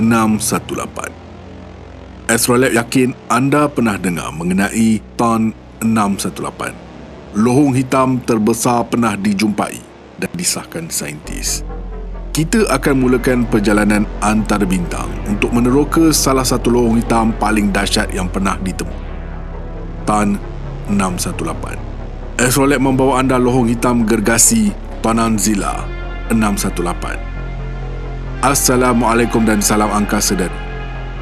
618. Astrolab yakin anda pernah dengar mengenai Tan 618. Lohong hitam terbesar pernah dijumpai dan disahkan saintis. Kita akan mulakan perjalanan antara bintang untuk meneroka salah satu lohong hitam paling dahsyat yang pernah ditemui. Tan 618. Astrolab membawa anda lohong hitam gergasi Tananzila 618. Assalamualaikum dan salam angkasa dari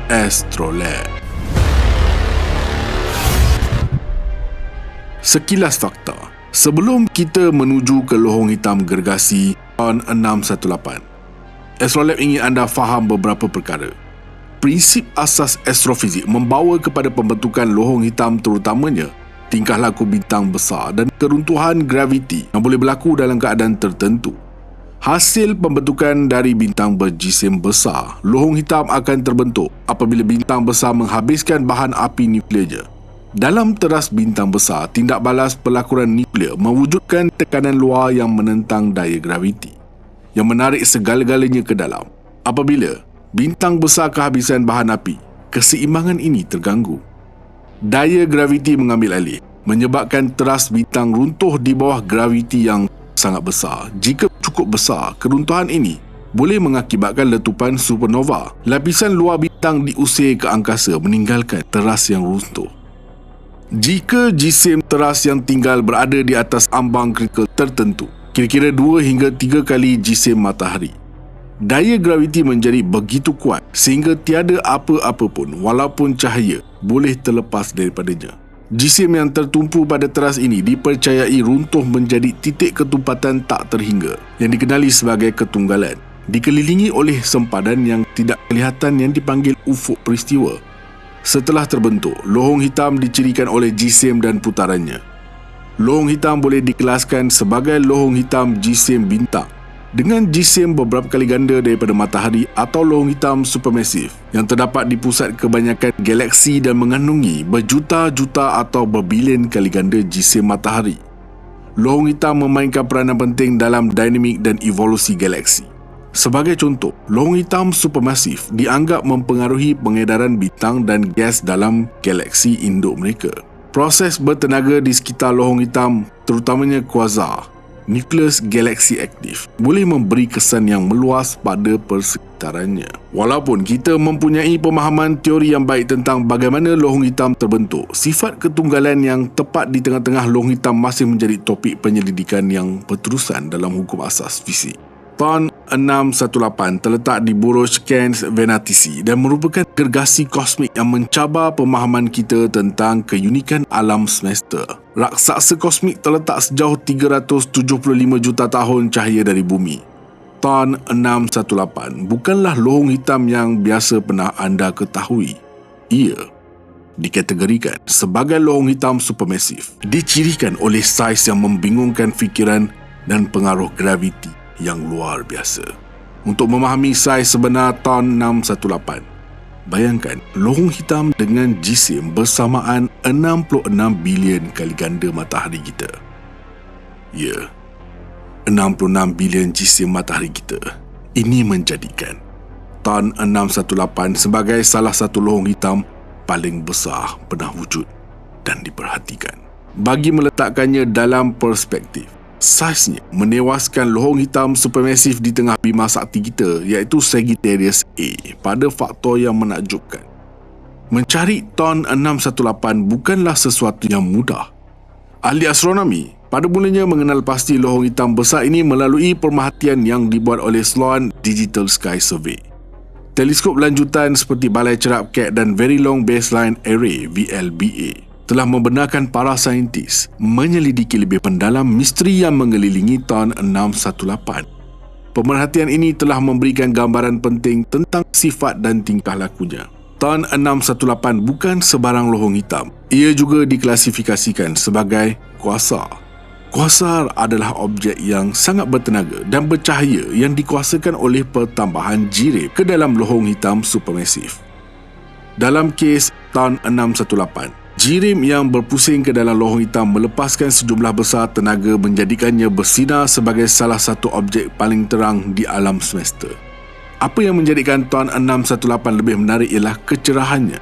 Astrolab. Sekilas fakta. Sebelum kita menuju ke lohong hitam gergasi Tan 618, Astrolab ingin anda faham beberapa perkara. Prinsip asas astrofizik membawa kepada pembentukan lohong hitam, terutamanya tingkah laku bintang besar dan keruntuhan graviti yang boleh berlaku dalam keadaan tertentu. Hasil pembentukan dari bintang berjisim besar, lohong hitam akan terbentuk apabila bintang besar menghabiskan bahan api nuklearnya. Dalam teras bintang besar, tindak balas pelakuran nuklear mewujudkan tekanan luar yang menentang daya graviti, yang menarik segala-galanya ke dalam. Apabila bintang besar kehabisan bahan api, keseimbangan ini terganggu. Daya graviti mengambil alih, menyebabkan teras bintang runtuh di bawah graviti yang sangat besar. Jika cukup besar, keruntuhan ini boleh mengakibatkan letupan supernova. Lapisan luar bintang diusir ke angkasa, meninggalkan teras yang runtuh. Jika jisim teras yang tinggal berada di atas ambang kritikal tertentu, kira-kira 2 hingga 3 kali jisim matahari, daya graviti menjadi begitu kuat sehingga tiada apa-apa pun walaupun cahaya boleh terlepas daripadanya. Jisim yang tertumpu pada teras ini dipercayai runtuh menjadi titik ketumpatan tak terhingga yang dikenali sebagai ketunggalan, dikelilingi oleh sempadan yang tidak kelihatan yang dipanggil ufuk peristiwa. Setelah terbentuk, lohong hitam dicirikan oleh jisim dan putarannya. Lohong hitam boleh dikelaskan sebagai lohong hitam jisim bintang dengan jisim beberapa kali ganda daripada matahari, atau lohong hitam supermasif yang terdapat di pusat kebanyakan galaksi dan mengandungi berjuta-juta atau berbilion kali ganda jisim matahari. Lohong hitam memainkan peranan penting dalam dinamik dan evolusi galaksi. Sebagai contoh, lohong hitam supermasif dianggap mempengaruhi pengedaran bintang dan gas dalam galaksi induk mereka. Proses bertenaga di sekitar lohong hitam, terutamanya quasar, nukleus galaksi aktif, boleh memberi kesan yang meluas pada persekitarannya. Walaupun kita mempunyai pemahaman teori yang baik tentang bagaimana lohong hitam terbentuk, sifat ketunggalan yang tepat di tengah-tengah lohong hitam masih menjadi topik penyelidikan yang berterusan dalam hukum asas fisik. Tan 618 terletak di Buruj Canes Venatici dan merupakan gergasi kosmik yang mencabar pemahaman kita tentang keunikan alam semesta. Raksasa kosmik terletak sejauh 375 juta tahun cahaya dari bumi. Tan 618 bukanlah lohong hitam yang biasa pernah anda ketahui. Ia dikategorikan sebagai lohong hitam supermasif, dicirikan oleh saiz yang membingungkan fikiran dan pengaruh graviti yang luar biasa. Untuk memahami saiz sebenar Tan 618, bayangkan lohong hitam dengan jisim bersamaan 66 bilion kali ganda matahari kita. Ya, 66 bilion jisim matahari kita. Ini menjadikan Tan 618 sebagai salah satu lohong hitam paling besar pernah wujud dan diperhatikan. Bagi meletakkannya dalam perspektif, saiznya menewaskan lohong hitam supermasif di tengah bima sakti kita, iaitu Sagittarius A, pada faktor yang menakjubkan. Mencari Tan 618 bukanlah sesuatu yang mudah. Ahli astronomi pada mulanya mengenal pasti lohong hitam besar ini melalui pemerhatian yang dibuat oleh Sloan Digital Sky Survey. Teleskop lanjutan seperti Balai Cerap Keck dan Very Long Baseline Array VLBA telah membenarkan para saintis menyelidiki lebih mendalam misteri yang mengelilingi Tan 618. Pemerhatian ini telah memberikan gambaran penting tentang sifat dan tingkah lakunya. Tan 618 bukan sebarang lohong hitam. Ia juga diklasifikasikan sebagai quasar. Quasar adalah objek yang sangat bertenaga dan bercahaya yang dikuasakan oleh pertambahan jirim ke dalam lohong hitam supermasif. Dalam kes Tan 618, jirim yang berpusing ke dalam lohong hitam melepaskan sejumlah besar tenaga menjadikannya bersinar sebagai salah satu objek paling terang di alam semesta. Apa yang menjadikan TON 618 lebih menarik ialah kecerahannya.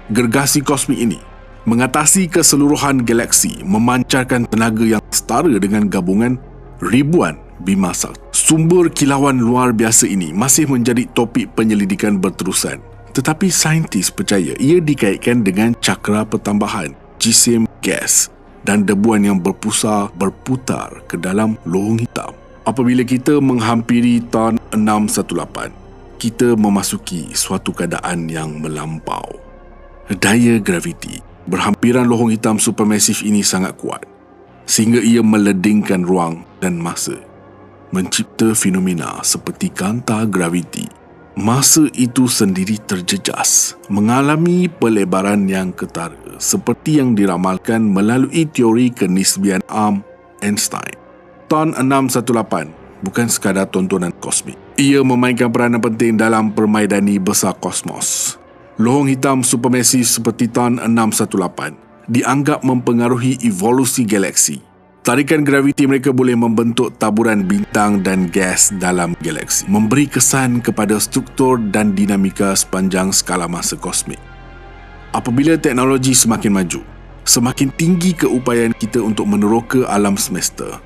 Gergasi kosmik ini mengatasi keseluruhan galaksi, memancarkan tenaga yang setara dengan gabungan ribuan bima sakti. Sumber kilauan luar biasa ini masih menjadi topik penyelidikan berterusan. Tetapi saintis percaya ia dikaitkan dengan cakra pertambahan, jisim gas dan debuan yang berputar ke dalam lohong hitam. Apabila kita menghampiri TON 618, kita memasuki suatu keadaan yang melampau. Daya graviti berhampiran lohong hitam supermasif ini sangat kuat sehingga ia meledingkan ruang dan masa, mencipta fenomena seperti kanta graviti. Masa itu sendiri terjejas, mengalami pelebaran yang ketara seperti yang diramalkan melalui teori kenisbian Einstein. TON 618 bukan sekadar tontonan kosmik. Ia memainkan peranan penting dalam permaidani besar kosmos. Lohong hitam supermasif seperti TON 618 dianggap mempengaruhi evolusi galaksi. Tarikan graviti mereka boleh membentuk taburan bintang dan gas dalam galaksi, memberi kesan kepada struktur dan dinamika sepanjang skala masa kosmik. Apabila teknologi semakin maju, semakin tinggi keupayaan kita untuk meneroka alam semesta.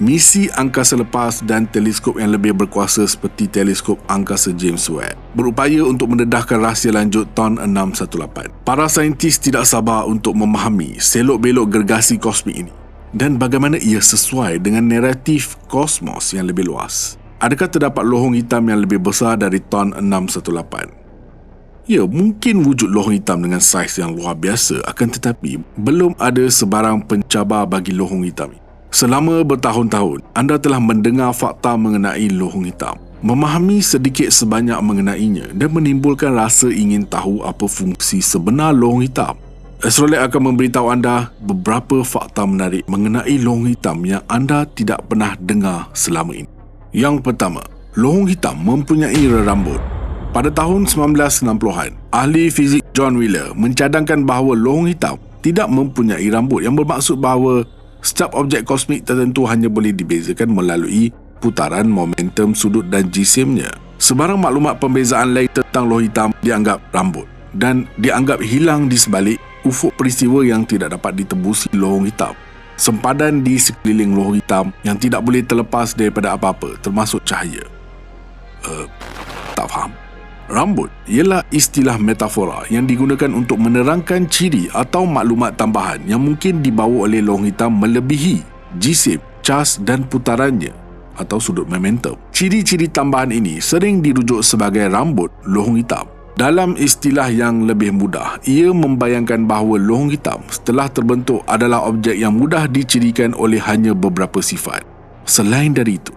Misi angkasa lepas dan teleskop yang lebih berkuasa seperti teleskop angkasa James Webb berupaya untuk mendedahkan rahsia lanjut TON 618. Para saintis tidak sabar untuk memahami selok-belok gergasi kosmik ini dan bagaimana ia sesuai dengan naratif kosmos yang lebih luas. Adakah terdapat lohong hitam yang lebih besar dari TON 618? Ya, mungkin wujud lohong hitam dengan saiz yang luar biasa, akan tetapi belum ada sebarang pencabar bagi lohong hitam ini. Selama bertahun-tahun, anda telah mendengar fakta mengenai lohong hitam, memahami sedikit sebanyak mengenainya dan menimbulkan rasa ingin tahu apa fungsi sebenar lohong hitam. Astrolab akan memberitahu anda beberapa fakta menarik mengenai lohong hitam yang anda tidak pernah dengar selama ini. Yang pertama, lohong hitam mempunyai rerambut. Pada tahun 1960-an, ahli fizik John Wheeler mencadangkan bahawa lohong hitam tidak mempunyai rambut, yang bermaksud bahawa setiap objek kosmik tertentu hanya boleh dibezakan melalui putaran momentum sudut dan jisimnya. Sebarang maklumat pembezaan lain tentang lohong hitam dianggap rambut dan dianggap hilang di sebalik ufuk peristiwa yang tidak dapat ditembusi lohong hitam. Sempadan di sekeliling lohong hitam yang tidak boleh terlepas daripada apa-apa, termasuk cahaya. Tak faham. Rambut ialah istilah metafora yang digunakan untuk menerangkan ciri atau maklumat tambahan yang mungkin dibawa oleh lohong hitam melebihi jisim, cas dan putarannya atau sudut momentum. Ciri-ciri tambahan ini sering dirujuk sebagai rambut lohong hitam. Dalam istilah yang lebih mudah, ia membayangkan bahawa lohong hitam setelah terbentuk adalah objek yang mudah dicirikan oleh hanya beberapa sifat. Selain dari itu,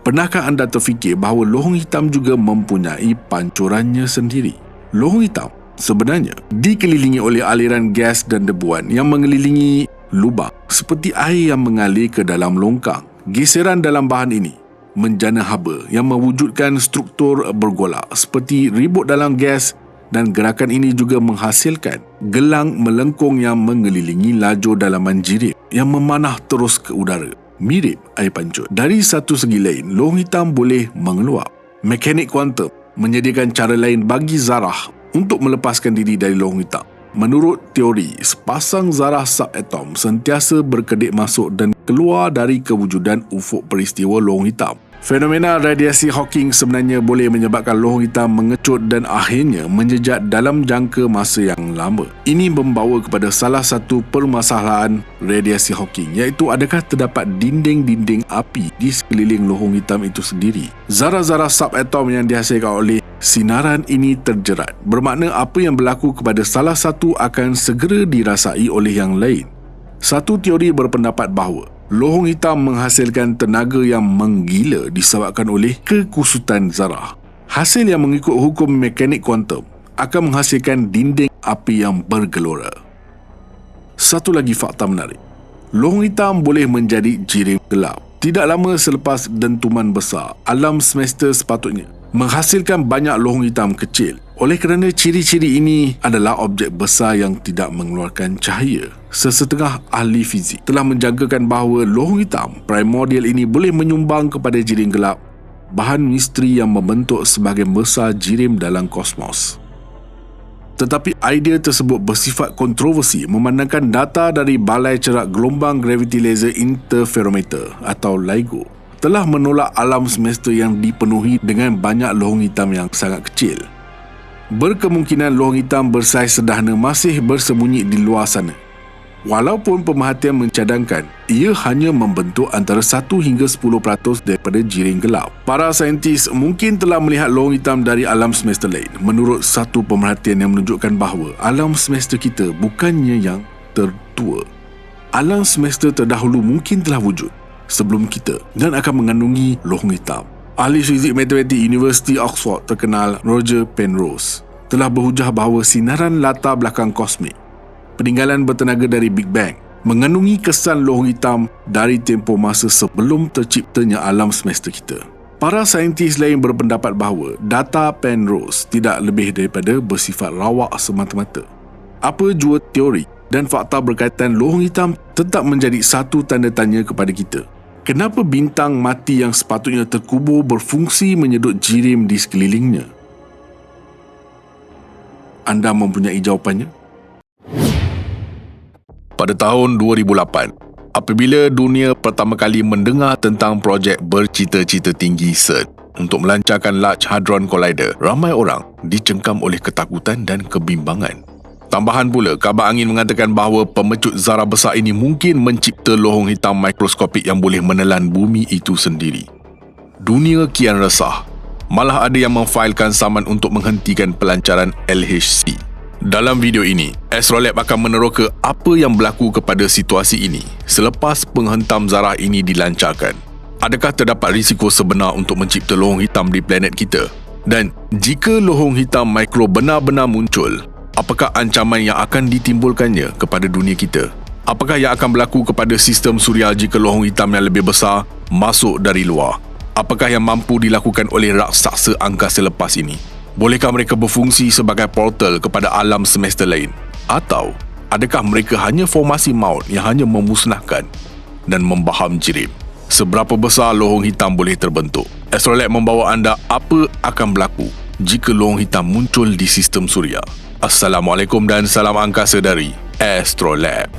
pernahkah anda terfikir bahawa lohong hitam juga mempunyai pancurannya sendiri? Lohong hitam sebenarnya dikelilingi oleh aliran gas dan debuan yang mengelilingi lubang seperti air yang mengalir ke dalam longkang. Geseran dalam bahan ini menjana haba yang mewujudkan struktur bergolak seperti ribut dalam gas, dan gerakan ini juga menghasilkan gelang melengkung yang mengelilingi lajur dalaman jirip yang memanah terus ke udara, mirip air pancut. Dari satu segi lain, lohong hitam boleh mengeluap. Mekanik kuantum menyediakan cara lain bagi zarah untuk melepaskan diri dari lohong hitam. Menurut teori, sepasang zarah subatom sentiasa berkedip masuk dan keluar dari kewujudan ufuk peristiwa lohong hitam. Fenomena radiasi Hawking sebenarnya boleh menyebabkan lohong hitam mengecut dan akhirnya menjejak dalam jangka masa yang lama. Ini membawa kepada salah satu permasalahan radiasi Hawking, iaitu adakah terdapat dinding-dinding api di sekeliling lohong hitam itu sendiri. Zarah-zarah subatom yang dihasilkan oleh sinaran ini terjerat, bermakna apa yang berlaku kepada salah satu akan segera dirasai oleh yang lain. Satu teori berpendapat bahawa lohong hitam menghasilkan tenaga yang menggila disebabkan oleh kekusutan zarah. Hasil yang mengikut hukum mekanik kuantum akan menghasilkan dinding api yang bergelora. Satu lagi fakta menarik. Lohong hitam boleh menjadi jirim gelap. Tidak lama selepas dentuman besar, alam semesta sepatutnya menghasilkan banyak lohong hitam kecil. Oleh kerana ciri-ciri ini adalah objek besar yang tidak mengeluarkan cahaya, sesetengah ahli fizik telah menjangkakan bahawa lohong hitam primordial ini boleh menyumbang kepada jirim gelap bahan misteri yang membentuk sebahagian besar jirim dalam kosmos. Tetapi idea tersebut bersifat kontroversi memandangkan data dari Balai Cerak Gelombang Graviti Laser Interferometer atau LIGO telah menolak alam semesta yang dipenuhi dengan banyak lohong hitam yang sangat kecil. Berkemungkinan lohong hitam bersaiz sederhana masih bersembunyi di luar sana. Walaupun pemerhatian mencadangkan ia hanya membentuk antara 1 hingga 10% daripada jirim gelap. Para saintis mungkin telah melihat lohong hitam dari alam semesta lain menurut satu pemerhatian yang menunjukkan bahawa alam semesta kita bukannya yang tertua. Alam semesta terdahulu mungkin telah wujud sebelum kita dan akan mengandungi lohong hitam. Ahli fizik matematik Universiti Oxford terkenal Roger Penrose telah berhujah bahawa sinaran latar belakang kosmik, peninggalan bertenaga dari Big Bang, mengandungi kesan lohong hitam dari tempoh masa sebelum terciptanya alam semesta kita. Para saintis lain berpendapat bahawa data Penrose tidak lebih daripada bersifat rawak semata-mata. Apa jua teori dan fakta berkaitan lohong hitam tetap menjadi satu tanda tanya kepada kita. Kenapa bintang mati yang sepatutnya terkubur berfungsi menyedut jirim di sekelilingnya? Anda mempunyai jawapannya? Pada tahun 2008, apabila dunia pertama kali mendengar tentang projek bercita-cita tinggi CERN untuk melancarkan Large Hadron Collider, ramai orang dicengkam oleh ketakutan dan kebimbangan. Tambahan pula, kabar angin mengatakan bahawa pemecut zarah besar ini mungkin mencipta lohong hitam mikroskopik yang boleh menelan bumi itu sendiri. Dunia kian resah. Malah ada yang memfailkan saman untuk menghentikan pelancaran LHC. Dalam video ini, Astrolab akan meneroka apa yang berlaku kepada situasi ini selepas penghentam zarah ini dilancarkan. Adakah terdapat risiko sebenar untuk mencipta lohong hitam di planet kita? Dan jika lohong hitam mikro benar-benar muncul, apakah ancaman yang akan ditimbulkannya kepada dunia kita? Apakah yang akan berlaku kepada sistem suria jika lohong hitam yang lebih besar masuk dari luar? Apakah yang mampu dilakukan oleh raksasa angkasa lepas ini? Bolehkah mereka berfungsi sebagai portal kepada alam semesta lain? Atau adakah mereka hanya formasi maut yang hanya memusnahkan dan membaham jirim? Seberapa besar lohong hitam boleh terbentuk? Astrolab membawa anda apa akan berlaku jika lohong hitam muncul di sistem suria. Assalamualaikum dan salam angkasa dari Astrolab.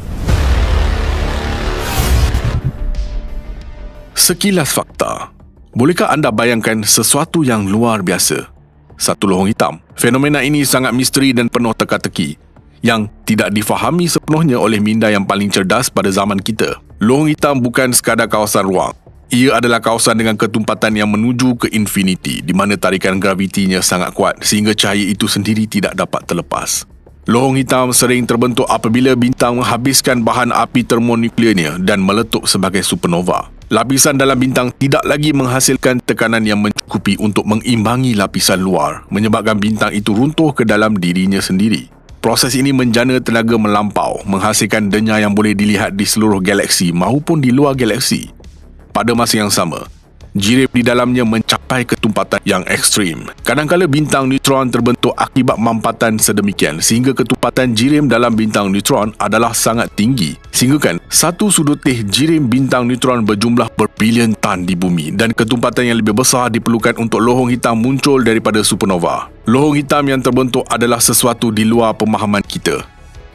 Sekilas fakta. Bolehkah anda bayangkan sesuatu yang luar biasa? Satu lohong hitam. Fenomena ini sangat misteri dan penuh teka-teki yang tidak difahami sepenuhnya oleh minda yang paling cerdas pada zaman kita. Lohong hitam bukan sekadar kawasan ruang. Ia adalah kawasan dengan ketumpatan yang menuju ke infiniti di mana tarikan gravitinya sangat kuat sehingga cahaya itu sendiri tidak dapat terlepas. Lohong hitam sering terbentuk apabila bintang menghabiskan bahan api termonuklearnya dan meletup sebagai supernova. Lapisan dalam bintang tidak lagi menghasilkan tekanan yang mencukupi untuk mengimbangi lapisan luar, menyebabkan bintang itu runtuh ke dalam dirinya sendiri. Proses ini menjana tenaga melampau, menghasilkan denyar yang boleh dilihat di seluruh galaksi maupun di luar galaksi. Pada masa yang sama, jirim di dalamnya mencapai ketumpatan yang ekstrim. Kadang-kadang bintang neutron terbentuk akibat mampatan sedemikian sehingga ketumpatan jirim dalam bintang neutron adalah sangat tinggi. Sehingga kan, satu sudutih jirim bintang neutron berjumlah berbilion tan di bumi dan ketumpatan yang lebih besar diperlukan untuk lohong hitam muncul daripada supernova. Lohong hitam yang terbentuk adalah sesuatu di luar pemahaman kita.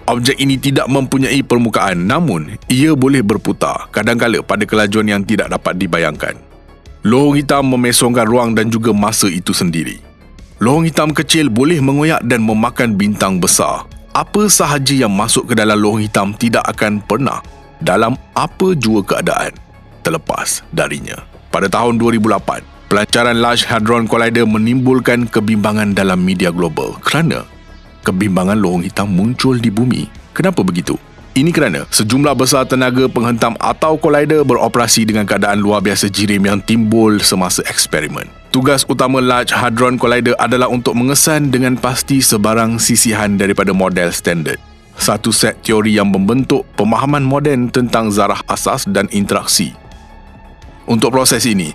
Objek ini tidak mempunyai permukaan, namun ia boleh berputar, kadang-kala pada kelajuan yang tidak dapat dibayangkan. Lohong hitam memesongkan ruang dan juga masa itu sendiri. Lohong hitam kecil boleh mengoyak dan memakan bintang besar. Apa sahaja yang masuk ke dalam lohong hitam tidak akan pernah, dalam apa jua keadaan, terlepas darinya. Pada tahun 2008, pelancaran Large Hadron Collider menimbulkan kebimbangan dalam media global kerana kebimbangan lohong hitam muncul di bumi. Kenapa begitu? Ini kerana sejumlah besar tenaga penghentam atau collider beroperasi dengan keadaan luar biasa jirim yang timbul semasa eksperimen. Tugas utama Large Hadron Collider adalah untuk mengesan dengan pasti sebarang sisihan daripada model standard. Satu set teori yang membentuk pemahaman moden tentang zarah asas dan interaksi. Untuk proses ini,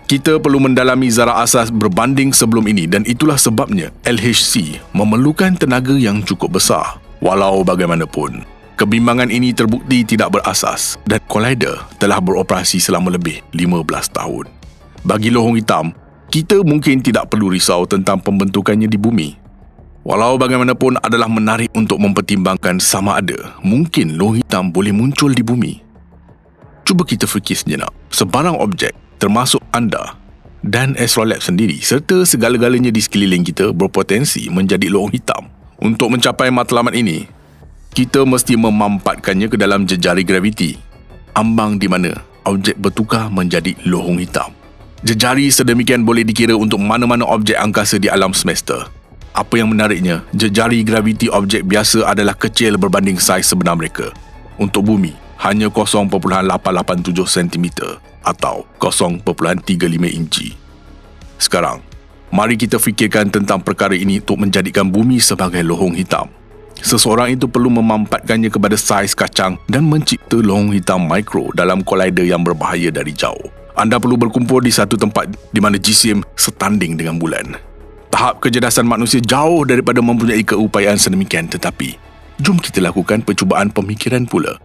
kita perlu mendalami zarah asas berbanding sebelum ini dan itulah sebabnya LHC memerlukan tenaga yang cukup besar. Walau bagaimanapun, kebimbangan ini terbukti tidak berasas dan collider telah beroperasi selama lebih 15 tahun. Bagi lohong hitam, kita mungkin tidak perlu risau tentang pembentukannya di bumi. Walau bagaimanapun adalah menarik untuk mempertimbangkan sama ada mungkin loh hitam boleh muncul di bumi. Cuba kita fikir sejenak, sebarang objek termasuk anda dan Astrolab sendiri serta segala-galanya di sekeliling kita berpotensi menjadi lohong hitam. Untuk mencapai matlamat ini, kita mesti memampatkannya ke dalam jejari graviti, ambang di mana objek bertukar menjadi lohong hitam. Jejari sedemikian boleh dikira untuk mana-mana objek angkasa di alam semesta. Apa yang menariknya, jejari graviti objek biasa adalah kecil berbanding saiz sebenar mereka. Untuk bumi, hanya 0.887 cm atau 0.35 inci. Sekarang, mari kita fikirkan tentang perkara ini untuk menjadikan bumi sebagai lohong hitam. Seseorang itu perlu memampatkannya kepada saiz kacang dan mencipta lohong hitam mikro dalam collider yang berbahaya dari jauh. Anda perlu berkumpul di satu tempat di mana jisim setanding dengan bulan. Tahap kecerdasan manusia jauh daripada mempunyai keupayaan sedemikian, tetapi jom kita lakukan percubaan pemikiran pula.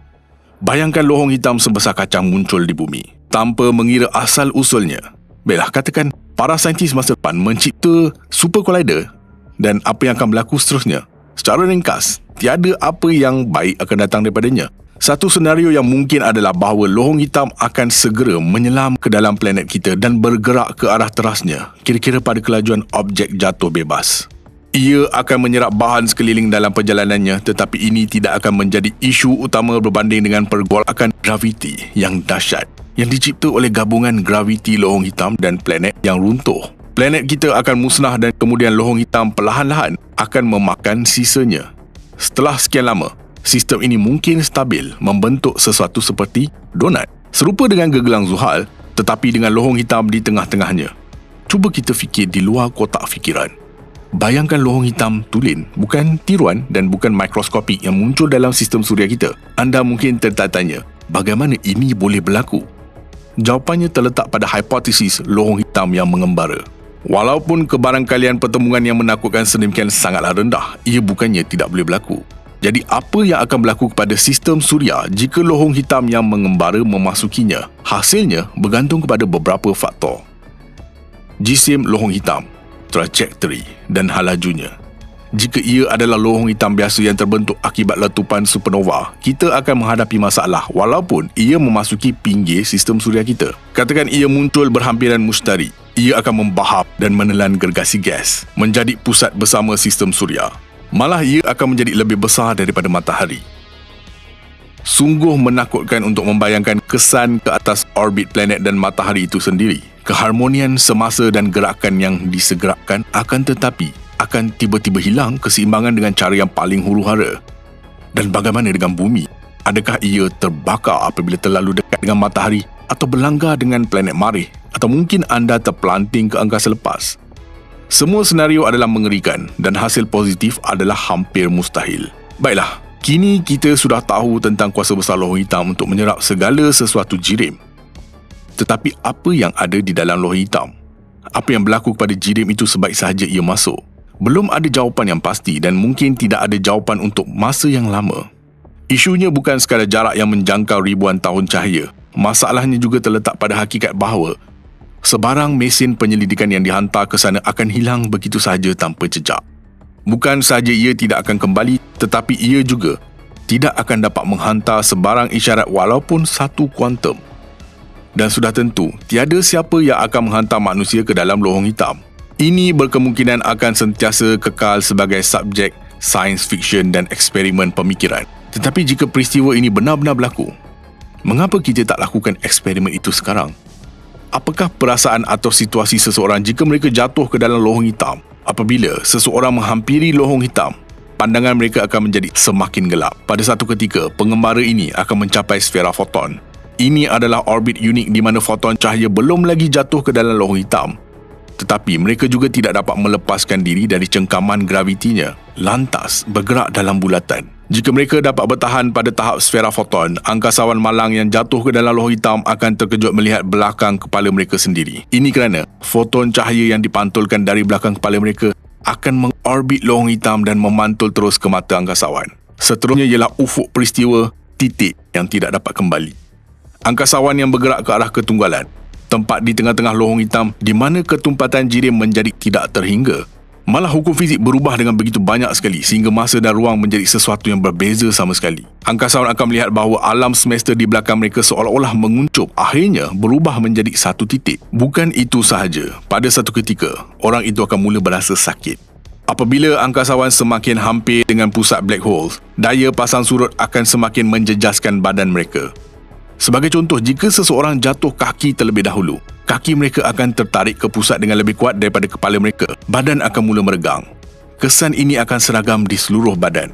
Bayangkan lohong hitam sebesar kacang muncul di bumi tanpa mengira asal-usulnya. Baiklah, katakan para saintis masa depan mencipta super collider dan apa yang akan berlaku seterusnya. Secara ringkas, tiada apa yang baik akan datang daripadanya. Satu senario yang mungkin adalah bahawa lohong hitam akan segera menyelam ke dalam planet kita dan bergerak ke arah terasnya, kira-kira pada kelajuan objek jatuh bebas. Ia akan menyerap bahan sekeliling dalam perjalanannya, tetapi ini tidak akan menjadi isu utama berbanding dengan pergolakan graviti yang dahsyat yang dicipta oleh gabungan graviti lohong hitam dan planet yang runtuh. Planet kita akan musnah dan kemudian lohong hitam perlahan-lahan akan memakan sisanya. Setelah sekian lama, sistem ini mungkin stabil membentuk sesuatu seperti donat, serupa dengan gegelang Zuhal tetapi dengan lohong hitam di tengah-tengahnya. Cuba kita fikir di luar kotak fikiran. Bayangkan lohong hitam tulen, bukan tiruan dan bukan mikroskopik yang muncul dalam sistem suria kita. Anda mungkin tertanya, bagaimana ini boleh berlaku? Jawapannya terletak pada hipotesis lohong hitam yang mengembara. Walaupun kebarangkalian pertemuan yang menakutkan sedemikian sangatlah rendah, ia bukannya tidak boleh berlaku. Jadi apa yang akan berlaku kepada sistem suria jika lohong hitam yang mengembara memasukinya? Hasilnya bergantung kepada beberapa faktor. Jisim lohong hitam, trajektori dan hal lajunya. Jika ia adalah lohong hitam biasa yang terbentuk akibat letupan supernova, kita akan menghadapi masalah walaupun ia memasuki pinggir sistem suria kita. Katakan ia muncul berhampiran mustari, ia akan membahap dan menelan gergasi gas menjadi pusat bersama sistem suria. Malah ia akan menjadi lebih besar daripada matahari. Sungguh menakutkan untuk membayangkan kesan ke atas orbit planet dan matahari itu sendiri. Keharmonian semasa dan gerakan yang disegerakan akan tetapi akan tiba-tiba hilang keseimbangan dengan cara yang paling huru-hara. Dan bagaimana dengan bumi? Adakah ia terbakar apabila terlalu dekat dengan matahari atau berlanggar dengan planet marih? Atau mungkin anda terpelanting ke angkasa lepas? Semua senario adalah mengerikan dan hasil positif adalah hampir mustahil. Baiklah, kini kita sudah tahu tentang kuasa besar lohong hitam untuk menyerap segala sesuatu jirim. Tetapi apa yang ada di dalam lohong hitam? Apa yang berlaku kepada jirim itu sebaik sahaja ia masuk? Belum ada jawapan yang pasti dan mungkin tidak ada jawapan untuk masa yang lama. Isunya bukan sekadar jarak yang menjangkau ribuan tahun cahaya. Masalahnya juga terletak pada hakikat bahawa sebarang mesin penyelidikan yang dihantar ke sana akan hilang begitu sahaja tanpa jejak. Bukan sahaja ia tidak akan kembali, tetapi ia juga tidak akan dapat menghantar sebarang isyarat walaupun satu kuantum. Dan sudah tentu, tiada siapa yang akan menghantar manusia ke dalam lohong hitam. Ini berkemungkinan akan sentiasa kekal sebagai subjek science fiction dan eksperimen pemikiran. Tetapi jika peristiwa ini benar-benar berlaku, mengapa kita tak lakukan eksperimen itu sekarang? Apakah perasaan atau situasi seseorang jika mereka jatuh ke dalam lohong hitam? Apabila seseorang menghampiri lohong hitam, pandangan mereka akan menjadi semakin gelap. Pada satu ketika, pengembara ini akan mencapai sfera foton. Ini adalah orbit unik di mana foton cahaya belum lagi jatuh ke dalam lohong hitam. Tetapi mereka juga tidak dapat melepaskan diri dari cengkaman gravitinya, lantas bergerak dalam bulatan. Jika mereka dapat bertahan pada tahap sfera foton, angkasawan malang yang jatuh ke dalam lohong hitam akan terkejut melihat belakang kepala mereka sendiri. Ini kerana foton cahaya yang dipantulkan dari belakang kepala mereka akan mengorbit lohong hitam dan memantul terus ke mata angkasawan. Seterusnya ialah ufuk peristiwa, titik yang tidak dapat kembali. Angkasawan yang bergerak ke arah ketunggalan. tempat di tengah-tengah lohong hitam di mana ketumpatan jirim menjadi tidak terhingga. Malah hukum fizik berubah dengan begitu banyak sekali sehingga masa dan ruang menjadi sesuatu yang berbeza sama sekali. Angkasawan akan melihat bahawa alam semesta di belakang mereka seolah-olah menguncup, akhirnya berubah menjadi satu titik. Bukan itu sahaja, pada satu ketika, orang itu akan mula berasa sakit. Apabila angkasawan semakin hampir dengan pusat black hole, daya pasang surut akan semakin menjejaskan badan mereka. Sebagai contoh, jika seseorang jatuh kaki terlebih dahulu, kaki mereka akan tertarik ke pusat dengan lebih kuat daripada kepala mereka. Badan akan mula meregang. Kesan ini akan seragam di seluruh badan.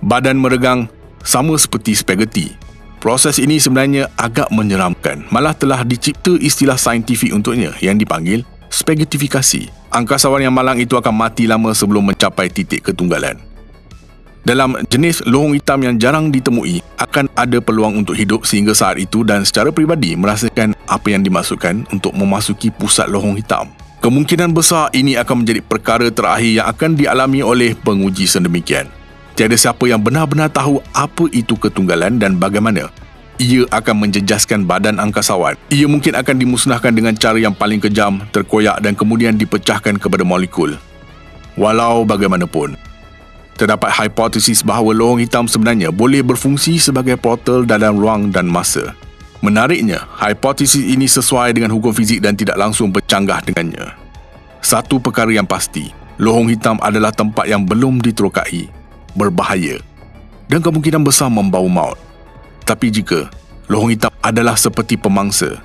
Badan meregang sama seperti spaghetti. Proses ini sebenarnya agak menyeramkan. Malah telah dicipta istilah saintifik untuknya yang dipanggil spaghettifikasi. Angkasawan yang malang itu akan mati lama sebelum mencapai titik ketunggalan. Dalam jenis lohong hitam yang jarang ditemui, akan ada peluang untuk hidup sehingga saat itu dan secara peribadi merasakan apa yang dimaksudkan untuk memasuki pusat lohong hitam. Kemungkinan besar ini akan menjadi perkara terakhir yang akan dialami oleh penguji sedemikian. Tiada siapa yang benar-benar tahu apa itu ketunggalan dan bagaimana ia akan menjejaskan badan angkasawan. Ia mungkin akan dimusnahkan dengan cara yang paling kejam, terkoyak dan kemudian dipecahkan kepada molekul. Walau bagaimanapun, terdapat hipotesis bahawa lohong hitam sebenarnya boleh berfungsi sebagai portal dalam ruang dan masa. Menariknya, hipotesis ini sesuai dengan hukum fizik dan tidak langsung bercanggah dengannya. Satu perkara yang pasti, lohong hitam adalah tempat yang belum diterokai, berbahaya dan kemungkinan besar membawa maut. Tapi jika lohong hitam adalah seperti pemangsa,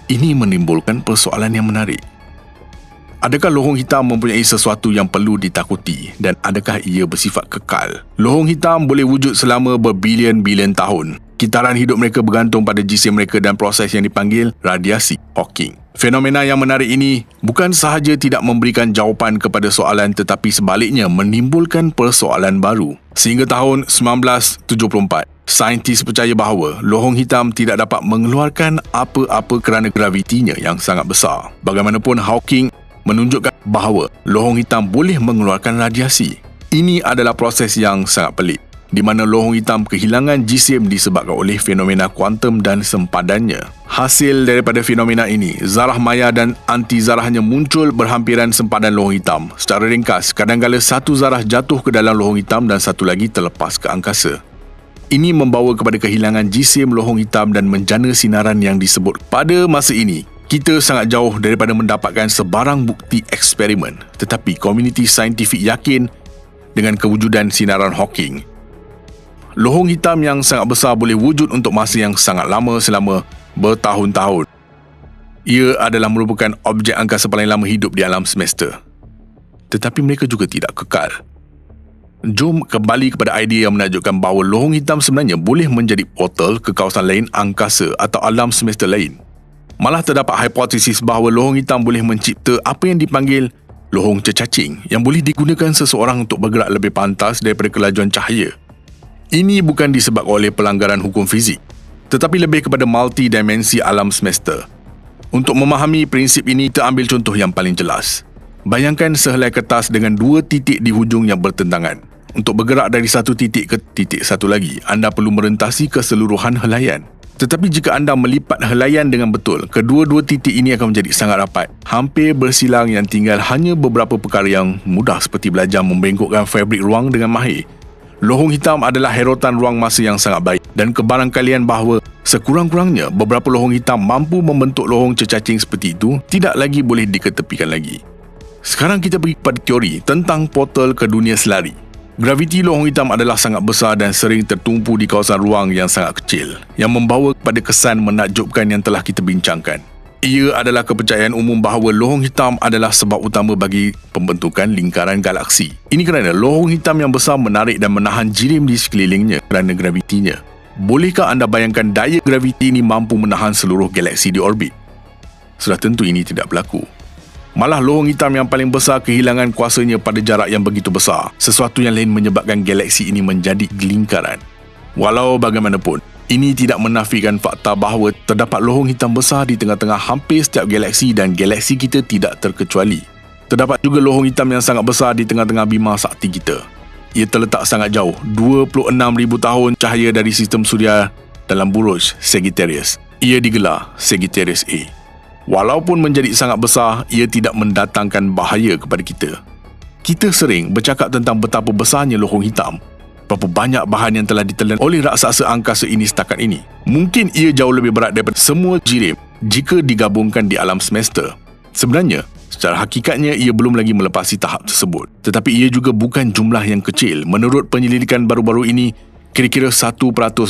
ini menimbulkan persoalan yang menarik. Adakah lohong hitam mempunyai sesuatu yang perlu ditakuti dan adakah ia bersifat kekal? Lohong hitam boleh wujud selama berbilion-bilion tahun. Kitaran hidup mereka bergantung pada jisim mereka dan proses yang dipanggil radiasi Hawking. Fenomena yang menarik ini bukan sahaja tidak memberikan jawapan kepada soalan tetapi sebaliknya menimbulkan persoalan baru. Sehingga tahun 1974, saintis percaya bahawa lohong hitam tidak dapat mengeluarkan apa-apa kerana gravitinya yang sangat besar. Bagaimanapun, Hawking menunjukkan bahawa lohong hitam boleh mengeluarkan radiasi. Ini adalah proses yang sangat pelik, di mana lohong hitam kehilangan jisim disebabkan oleh fenomena kuantum dan sempadannya. Hasil daripada fenomena ini, zarah maya dan anti-zarahnya muncul berhampiran sempadan lohong hitam. Secara ringkas, kadangkala satu zarah jatuh ke dalam lohong hitam dan satu lagi terlepas ke angkasa. Ini membawa kepada kehilangan jisim lohong hitam dan menjana sinaran yang disebut. Pada masa ini, kita sangat jauh daripada mendapatkan sebarang bukti eksperimen, tetapi komuniti saintifik yakin dengan kewujudan sinaran Hawking. Lohong hitam yang sangat besar boleh wujud untuk masa yang sangat lama selama bertahun-tahun. Ia adalah merupakan objek angkasa paling lama hidup di alam semesta. Tetapi mereka juga tidak kekal. Jom kembali kepada idea yang menunjukkan bahawa lohong hitam sebenarnya boleh menjadi portal ke kawasan lain angkasa atau alam semesta lain. Malah terdapat hipotesis bahawa lohong hitam boleh mencipta apa yang dipanggil lohong cecacing yang boleh digunakan seseorang untuk bergerak lebih pantas daripada kelajuan cahaya. Ini bukan disebabkan oleh pelanggaran hukum fizik, tetapi lebih kepada multidimensi alam semesta. Untuk memahami prinsip ini, kita ambil contoh yang paling jelas. Bayangkan sehelai kertas dengan dua titik di hujung yang bertentangan. Untuk bergerak dari satu titik ke titik satu lagi, anda perlu merentasi keseluruhan helaian. Tetapi jika anda melipat helaian dengan betul, kedua-dua titik ini akan menjadi sangat rapat, hampir bersilang yang tinggal hanya beberapa perkara yang mudah seperti belajar membengkokkan fabrik ruang dengan mahir. Lohong hitam adalah herotan ruang masa yang sangat baik dan kebarangkalian bahawa sekurang-kurangnya beberapa lohong hitam mampu membentuk lohong cecacing seperti itu tidak lagi boleh diketepikan lagi. Sekarang kita pergi kepada teori tentang portal ke dunia selari. Graviti lohong hitam adalah sangat besar dan sering tertumpu di kawasan ruang yang sangat kecil, yang membawa kepada kesan menakjubkan yang telah kita bincangkan. Ia adalah kepercayaan umum bahawa lohong hitam adalah sebab utama bagi pembentukan lingkaran galaksi. Ini kerana lohong hitam yang besar menarik dan menahan jirim di sekelilingnya kerana gravitinya. Bolehkah anda bayangkan daya graviti ini mampu menahan seluruh galaksi di orbit? Sudah tentu ini tidak berlaku. Malah lohong hitam yang paling besar kehilangan kuasanya pada jarak yang begitu besar. Sesuatu yang lain menyebabkan galaksi ini menjadi lingkaran. Walau bagaimanapun, ini tidak menafikan fakta bahawa terdapat lohong hitam besar di tengah-tengah hampir setiap galaksi dan galaksi kita tidak terkecuali. Terdapat juga lohong hitam yang sangat besar di tengah-tengah bima sakti kita. Ia terletak sangat jauh, 26,000 tahun cahaya dari sistem suria dalam buruj Sagittarius. Ia digelar Sagittarius A. Walaupun menjadi sangat besar, ia tidak mendatangkan bahaya kepada kita. Kita sering bercakap tentang betapa besarnya lohong hitam, berapa banyak bahan yang telah ditelan oleh raksasa angkasa ini setakat ini. Mungkin ia jauh lebih berat daripada semua jirim jika digabungkan di alam semesta. Sebenarnya, secara hakikatnya ia belum lagi melepasi tahap tersebut. Tetapi ia juga bukan jumlah yang kecil. Menurut penyelidikan baru-baru ini, kira-kira 1%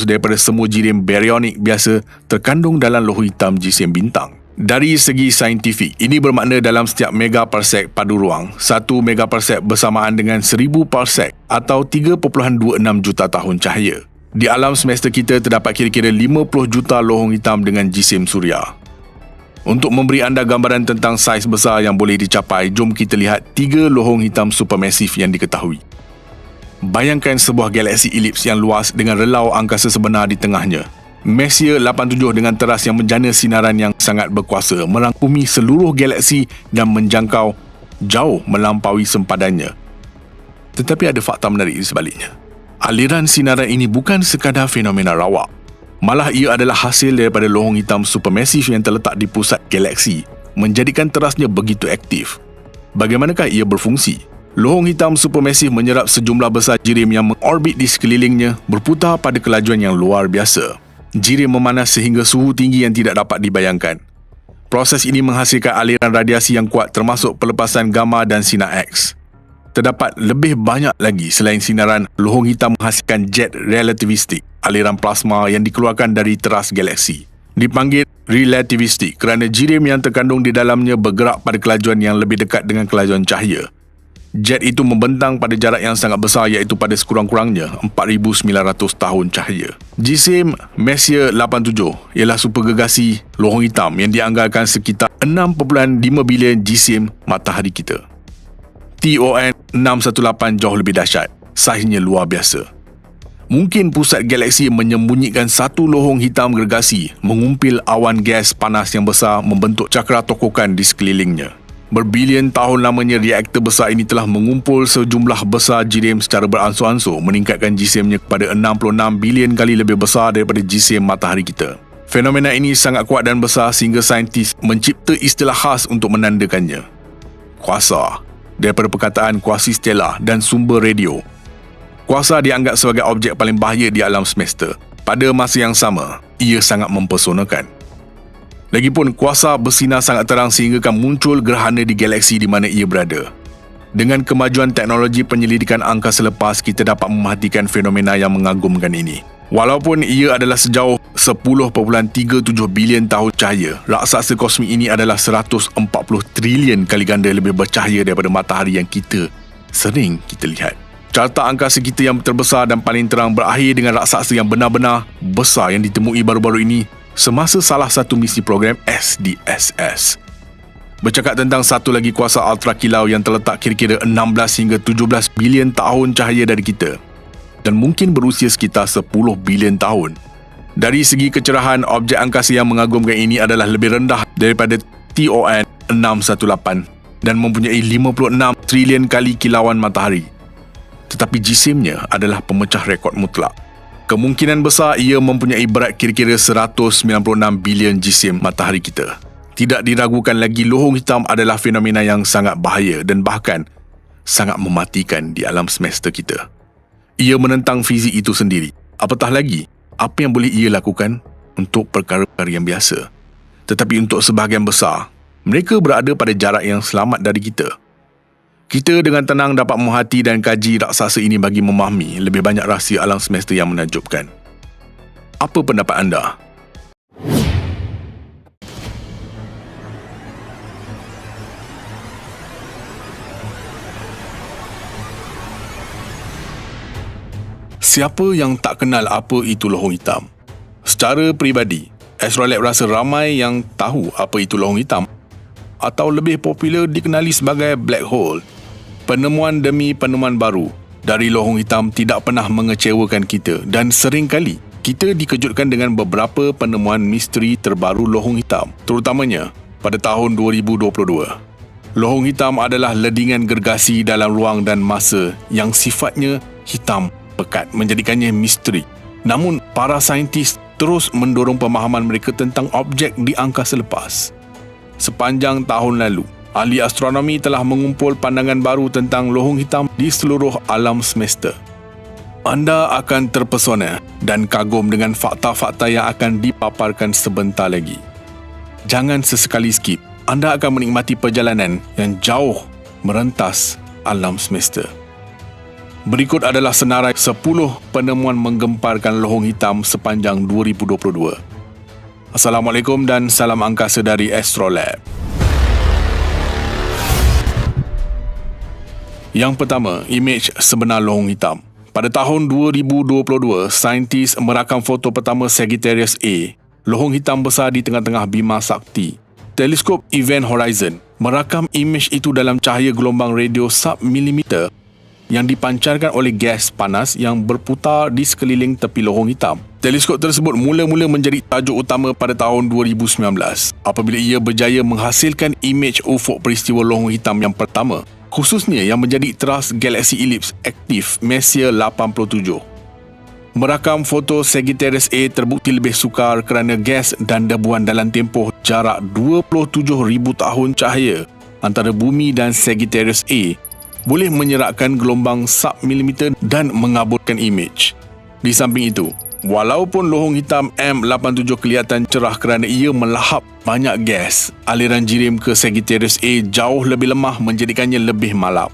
daripada semua jirim baryonik biasa terkandung dalam lohong hitam jisim bintang. Dari segi saintifik, ini bermakna dalam setiap megaparsek padu ruang, 1 megaparsek bersamaan dengan 1000 parsek atau 3.26 juta tahun cahaya. Di alam semesta kita terdapat kira-kira 50 juta lohong hitam dengan jisim suria. Untuk memberi anda gambaran tentang saiz besar yang boleh dicapai, jom kita lihat 3 lohong hitam supermasif yang diketahui. Bayangkan sebuah galaksi elips yang luas dengan relau angkasa sebenar di tengahnya. Messier 87 dengan teras yang menjana sinaran yang sangat berkuasa merangkumi seluruh galaksi dan menjangkau jauh melampaui sempadannya. Tetapi ada fakta menarik di sebaliknya. Aliran sinaran ini bukan sekadar fenomena rawak. Malah ia adalah hasil daripada lohong hitam supermasif yang terletak di pusat galaksi, menjadikan terasnya begitu aktif. Bagaimanakah ia berfungsi? Lohong hitam supermasif menyerap sejumlah besar jirim yang mengorbit di sekelilingnya, berputar pada kelajuan yang luar biasa. Jirim memanas sehingga suhu tinggi yang tidak dapat dibayangkan. Proses ini menghasilkan aliran radiasi yang kuat termasuk pelepasan gamma dan sinar X. Terdapat lebih banyak lagi selain sinaran, lohong hitam menghasilkan jet relativistik, aliran plasma yang dikeluarkan dari teras galaksi. Dipanggil relativistik kerana jirim yang terkandung di dalamnya bergerak pada kelajuan yang lebih dekat dengan kelajuan cahaya. Jet itu membentang pada jarak yang sangat besar iaitu pada sekurang-kurangnya 4,900 tahun cahaya. Jisim Messier 87 ialah supergegasi lohong hitam yang dianggarkan sekitar 6.5 bilion jisim matahari kita. TON 618 jauh lebih dahsyat. Saiznya luar biasa. Mungkin pusat galaksi menyembunyikan satu lohong hitam gergasi mengumpil awan gas panas yang besar membentuk cakra tokokan di sekelilingnya. Berbilion tahun lamanya reaktor besar ini telah mengumpul sejumlah besar jirim secara beransur-ansur meningkatkan jisimnya kepada 66 bilion kali lebih besar daripada jisim matahari kita. Fenomena ini sangat kuat dan besar sehingga saintis mencipta istilah khas untuk menandakannya. Kuasar, daripada perkataan quasi-stellar dan sumber radio. Kuasar dianggap sebagai objek paling bahaya di alam semesta. Pada masa yang sama, ia sangat mempersonakan. Lagipun kuasar bersinar sangat terang sehingga kan muncul gerhana di galaksi di mana ia berada. Dengan kemajuan teknologi penyelidikan angkasa lepas, kita dapat memerhatikan fenomena yang mengagumkan ini. Walaupun ia adalah sejauh 10.37 bilion tahun cahaya, raksasa kosmik ini adalah 140 trilion kali ganda lebih bercahaya daripada matahari yang kita sering kita lihat. Carta angkasa kita yang terbesar dan paling terang berakhir dengan raksasa yang benar-benar besar yang ditemui baru-baru ini semasa salah satu misi program SDSS. Bercakap tentang satu lagi kuasa ultra kilau yang terletak kira-kira 16 hingga 17 bilion tahun cahaya dari kita dan mungkin berusia sekitar 10 bilion tahun. Dari segi kecerahan, objek angkasa yang mengagumkan ini adalah lebih rendah daripada TON 618 dan mempunyai 56 trilion kali kilauan matahari. Tetapi jisimnya adalah pemecah rekod mutlak. Kemungkinan besar ia mempunyai berat kira-kira 196 bilion jisim matahari kita. Tidak diragukan lagi lohong hitam adalah fenomena yang sangat bahaya dan bahkan sangat mematikan di alam semesta kita. Ia menentang fizik itu sendiri. Apatah lagi, apa yang boleh ia lakukan untuk perkara-perkara yang biasa. Tetapi untuk sebahagian besar, mereka berada pada jarak yang selamat dari kita. Kita dengan tenang dapat memerhati dan kaji raksasa ini bagi memahami lebih banyak rahsia alam semesta yang menakjubkan. Apa pendapat anda? Siapa yang tak kenal apa itu lohong hitam? Secara peribadi, Astrolab rasa ramai yang tahu apa itu lohong hitam atau lebih popular dikenali sebagai black hole. Penemuan demi penemuan baru dari lohong hitam tidak pernah mengecewakan kita dan seringkali kita dikejutkan dengan beberapa penemuan misteri terbaru lohong hitam, terutamanya pada tahun 2022. Lohong hitam adalah ledingan gergasi dalam ruang dan masa yang sifatnya hitam pekat, menjadikannya misteri. Namun, para saintis terus mendorong pemahaman mereka tentang objek di angkasa lepas. sepanjang tahun lalu. Ahli astronomi telah mengumpul pandangan baru tentang lohong hitam di seluruh alam semesta. Anda akan terpesona dan kagum dengan fakta-fakta yang akan dipaparkan sebentar lagi. Jangan sesekali skip. Anda akan menikmati perjalanan yang jauh merentas alam semesta. Berikut adalah senarai 10 penemuan menggemparkan lohong hitam sepanjang 2022. Assalamualaikum dan salam angkasa dari Astrolab. Yang pertama, imej sebenar lohong hitam. Pada tahun 2022, saintis merakam foto pertama Sagittarius A, lohong hitam besar di tengah-tengah Bima Sakti. Teleskop Event Horizon merakam imej itu dalam cahaya gelombang radio sub-milimeter yang dipancarkan oleh gas panas yang berputar di sekeliling tepi lohong hitam. Teleskop tersebut mula-mula menjadi tajuk utama pada tahun 2019 apabila ia berjaya menghasilkan imej ufuk peristiwa lohong hitam yang pertama, khususnya yang menjadi teras galaksi elips aktif Messier 87. Merakam foto Sagittarius A terbukti lebih sukar kerana gas dan debuan dalam tempoh jarak 27,000 tahun cahaya antara bumi dan Sagittarius A boleh menyerakkan gelombang sub-milimeter dan mengaburkan imej. Di samping itu, walaupun lohong hitam M87 kelihatan cerah kerana ia melahap banyak gas, aliran jirim ke Sagittarius A jauh lebih lemah menjadikannya lebih malap.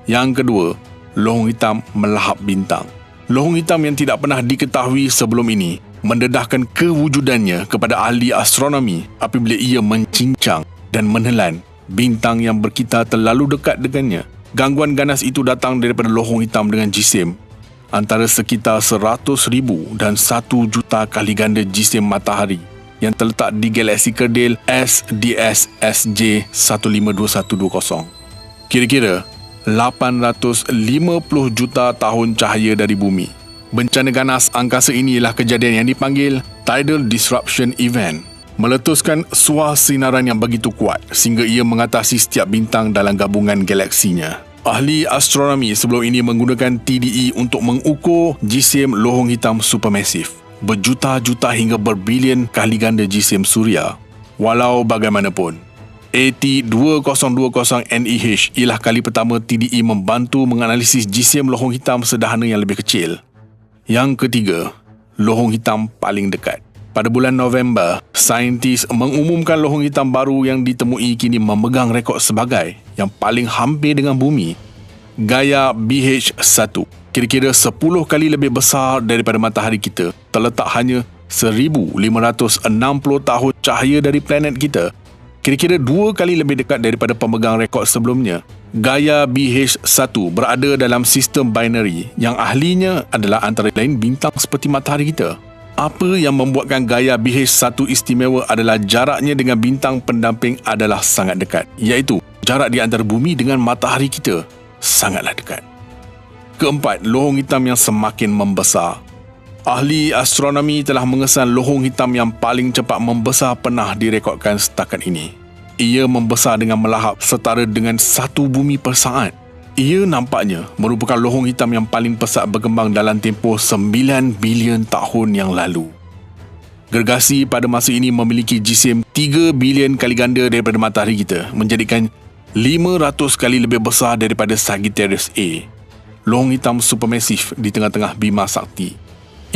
Yang kedua, lohong hitam melahap bintang. Lohong hitam yang tidak pernah diketahui sebelum ini mendedahkan kewujudannya kepada ahli astronomi apabila ia mencincang dan menelan bintang yang berkitar terlalu dekat dengannya. Gangguan ganas itu datang daripada lohong hitam dengan jisim antara sekitar 100,000 dan 1 juta kali ganda jisim matahari yang terletak di galaksi kerdil SDS SJ 152120. Kira-kira 850 juta tahun cahaya dari bumi. Bencana ganas angkasa ini ialah kejadian yang dipanggil Tidal Disruption Event, meletuskan suasinaran yang begitu kuat sehingga ia mengatasi setiap bintang dalam gabungan galaksinya. Ahli astronomi sebelum ini menggunakan TDE untuk mengukur jisim lohong hitam supermasif, berjuta-juta hingga berbilion kali ganda jisim suria. Walau bagaimanapun, AT2020 NEH ialah kali pertama TDE membantu menganalisis jisim lohong hitam sederhana yang lebih kecil. Yang ketiga, lohong hitam paling dekat. Pada bulan November, saintis mengumumkan lohong hitam baru yang ditemui kini memegang rekod sebagai yang paling hampir dengan bumi, Gaia BH1. Kira-kira 10 kali lebih besar daripada matahari kita, terletak hanya 1,560 tahun cahaya dari planet kita. Kira-kira 2 kali lebih dekat daripada pemegang rekod sebelumnya. Gaia BH1 berada dalam sistem binary yang ahlinya adalah antara lain bintang seperti matahari kita. Apa yang membuatkan Gaia BH1 istimewa adalah jaraknya dengan bintang pendamping adalah sangat dekat, iaitu jarak di antara bumi dengan matahari kita sangatlah dekat. Keempat, lohong hitam yang semakin membesar. Ahli astronomi telah mengesan lohong hitam yang paling cepat membesar pernah direkodkan setakat ini. Ia membesar dengan melahap setara dengan 1 bumi per saat. Ia nampaknya merupakan lohong hitam yang paling pesat berkembang dalam tempoh 9 bilion tahun yang lalu. Gergasi pada masa ini memiliki jisim 3 bilion kali ganda daripada matahari kita, menjadikan 500 kali lebih besar daripada Sagittarius A, lohong hitam supermasif di tengah-tengah Bima Sakti.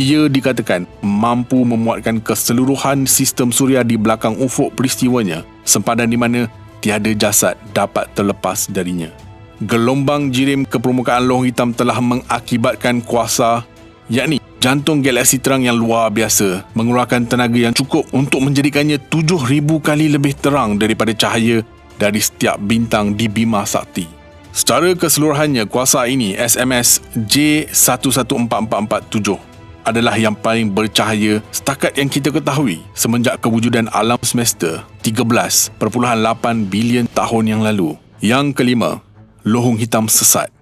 Ia dikatakan mampu memuatkan keseluruhan sistem suria di belakang ufuk peristiwanya, sempadan di mana tiada jasad dapat terlepas darinya. Gelombang jirim ke permukaan lohong hitam telah mengakibatkan kuasa, yakni jantung galaksi terang yang luar biasa, mengeluarkan tenaga yang cukup untuk menjadikannya 7,000 kali lebih terang daripada cahaya dari setiap bintang di Bima Sakti. Secara keseluruhannya, kuasa ini SMS J114447 adalah yang paling bercahaya setakat yang kita ketahui semenjak kewujudan alam semesta 13.8 bilion tahun yang lalu. Yang kelima, lohong hitam sesat.